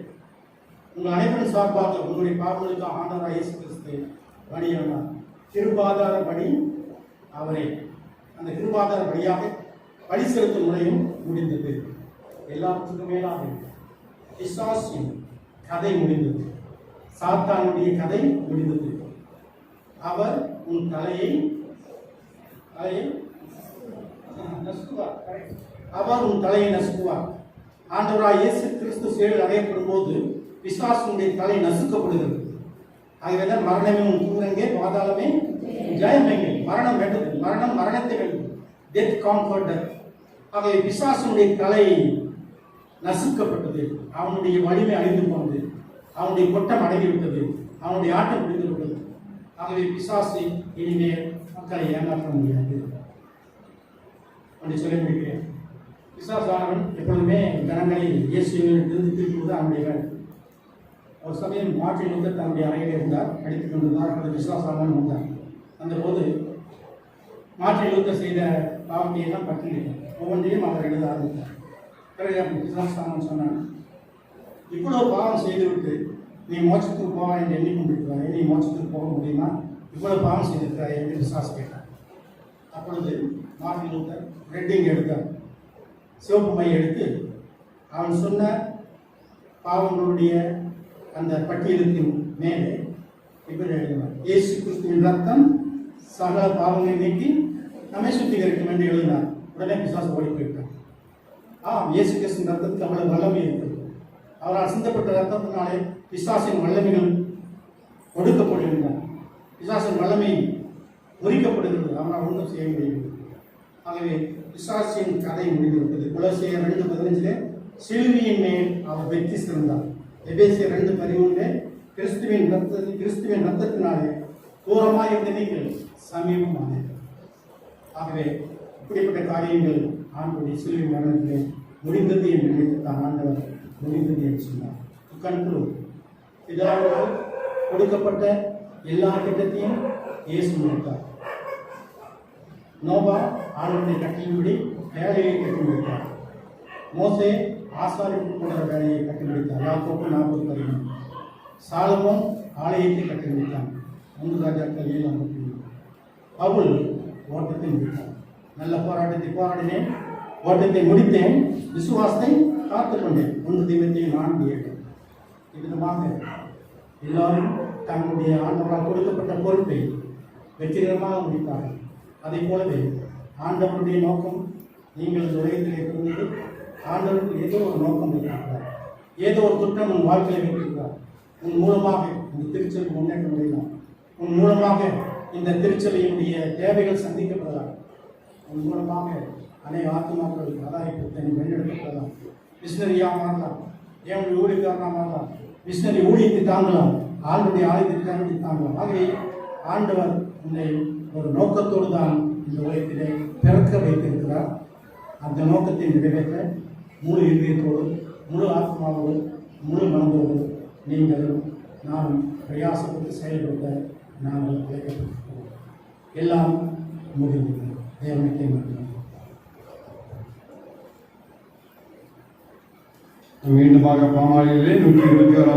உங்கள் அனைவரும் சார்பாக உங்களுடைய பாவங்களுக்காக ஆண்டவராக இயேசு கிறிஸ்து பலியானார். கிருபாதார பலி அவரே. அந்த கிருபாதார பலியாக பலி செலுத்தும் முறையும் முடிந்தது. எல்லாத்துக்கும் மேலாக பிசாசின் கதை முடிந்தது. சாத்தானுடைய கதை முடிந்தது. அவர் உன் தலையை நசுக்குவார். அவர் உன் தலையை நசுக்குவார். ஆண்டவராய் இயேசு கிறிஸ்து செயல் அடையப்படும் போது பிசாசுடைய தலை நசுக்கப்படுகிறது. ஆகவேதான் மரணமே உன் தூரங்கே, பாதாளமே ஜெயமெங்கே. மரணம் வென்றது. மரணம் மரணத்தை வென்றது. Death conquered death. ஆகவே பிசாசுடைய தலை நசுக்கப்பட்டது. அவனுடைய வலிமை அழிந்து போனது. அவனுடைய கொட்டம் அடங்கிவிட்டது. அவனுடைய ஆட்டம் முடிந்து விட்டது. ஆகவே பிசாசை இனிமேல் மக்களை ஏமாற்ற முடியாது அப்படி சொல்லி முடிக்கிறேன். பிசாசானவன் எப்பொழுதுமே ஜனங்களை இயேசுவிலிருந்து திருப்புவது அவனுடைய வேலை. ஒரு சமயம் மார்ட்டின் லூத்தர் தன்னுடைய அறையில் இருந்தார், படித்துக் கொண்டிருந்தார். அப்பொழுது பிசாசானவன் வந்தார். அந்த போது மார்ட்டின் லூத்தர் செய்த பாவத்தையெல்லாம் பட்டியலிட்டார். ஒவ்வொன்றையும் அவர் எழுத ஆரம்பித்தார். பிறகு பிசாசானவன் சொன்னான், இவ்வளவு பாவம் செய்துவிட்டு நீ மோட்சத்துக்கு போவா என்று எண்ணிக்கொண்டிருக்கிறாய். நீ மோட்சத்துக்கு போக முடியுமா? இவ்வளவு பாவம் செய்திருக்கிறாய் என்று பிசாசு கேட்டார். அப்பொழுது மார்ட்டின் லூத்தர் ரெட்டிங் எடுத்தார். சிவப்பு மை எடுத்து அவன் சொன்ன பாவங்களுடைய அந்த பட்டியலுக்கு மேலே இப்படி எழுதினார், இயேசு கிறிஸ்துவின் ரத்தம் சகல பாவங்களை நீக்கி நம்மை சுத்திகரிக்கும் என்று எழுதினார். உடனே பிசாசு ஓடி போயிட்டார். இயேசு கிறிஸ்துவின் ரத்தத்துக்கு அவ்வளவு வல்லமை இருக்கிறது. அவரால் சிந்தப்பட்ட ரத்தத்தினாலே பிசாசின் வல்லமைகள் ஒடுக்கப்படுகின்றன. பிசாசின் வல்லமை முறிக்கப்படுகிறது. அவனால் ஒன்றும் செய்ய முடியவில்லை. ஆகவே பிசாசின் கதை முடிந்துவிட்டது. கொலோசியர் 2:15 சிலுவையின் மேல் அவர் வெற்றி சிறந்தார். எபேசியர் 2:13 கிறிஸ்துவின் ரத்தத்தினாலே தூரமாக இருந்த நீங்கள் சமீபமான. ஆகவே இப்படிப்பட்ட காரியங்கள் ஆண்டுடைய சிலுவை மரணத்திலே முடிந்தது என்று நினைத்து தான் ஆண்டவர் முடிந்தது என்று சொன்னார். கண்குழு பிதாவால் கொடுக்கப்பட்ட எல்லா திட்டத்தையும் இயேசு முடித்தார். நோவா ஆண்டவருடைய கட்டளையின்படி வேலையை கட்டி முடித்தார். மோசே ஆசாரிப்பு போன்ற வேலையை கட்டி முடித்தார். யாக்கோபு 40:13. சாலமோன் ஆலயத்தை கட்டி முடித்தான். 1 ராஜாக்கள் 7:53. பவுல் ஓட்டத்தை முடித்தார். நல்ல போராட்டத்தை போராடினேன், ஓட்டத்தை முடித்தேன், விசுவாசத்தை காத்துக்கொண்டேன். 1 தீமோத்தேயு 4:7. இவ்விதமாக எல்லாரும் தங்களுடைய ஆண்டவரால் கொடுக்கப்பட்ட பொறுப்பை வெற்றிகரமாக முடித்தார்கள். அதை போலவே ஆண்டவருடைய நோக்கம் நீங்கள் இந்த உலகத்தில் இருந்தது. ஆண்டவருக்கு ஏதோ ஒரு நோக்கம் வைத்திருக்கிறார். ஏதோ ஒரு திட்டம் உன் வாழ்க்கையில் வைத்திருக்கிறார். உன் மூலமாக இந்த திருச்சபை முன்னேற்ற முடியலாம். உன் மூலமாக இந்த திருச்சபையினுடைய தேவைகள் சந்திக்கப்படலாம். உன் மூலமாக அநேக ஆத்மாக்கள் ஆதாயத்தை வென்றெடுக்கப்படலாம். மிஷினரியாக மாறலாம். தேவனுடைய ஊழியக்காரனாக மாறலாம். மிஷினரி ஊழியத்தை தாங்கலாம். ஆளுடைய ஆலயத்தை தாங்கலாம். ஆகவே ஆண்டவர் உன்னை ஒரு நோக்கத்தோடு தான் இந்த உலகத்திலே பிறக்க வைத்திருக்கிறார். அந்த நோக்கத்தை நிறைவேற்ற முழு இதயத்தோடு, முழு ஆத்மாவோடு, முழு மனதோடு நீங்களும் நானும் பிரயாசப்பட்டு செயல்பட நாங்கள் அழைக்கப்பட்டிருக்கிறோம். எல்லாம் முடிந்தது. தேவனுக்கே நன்றி. மீண்டுமாக பாமாலையிலே 121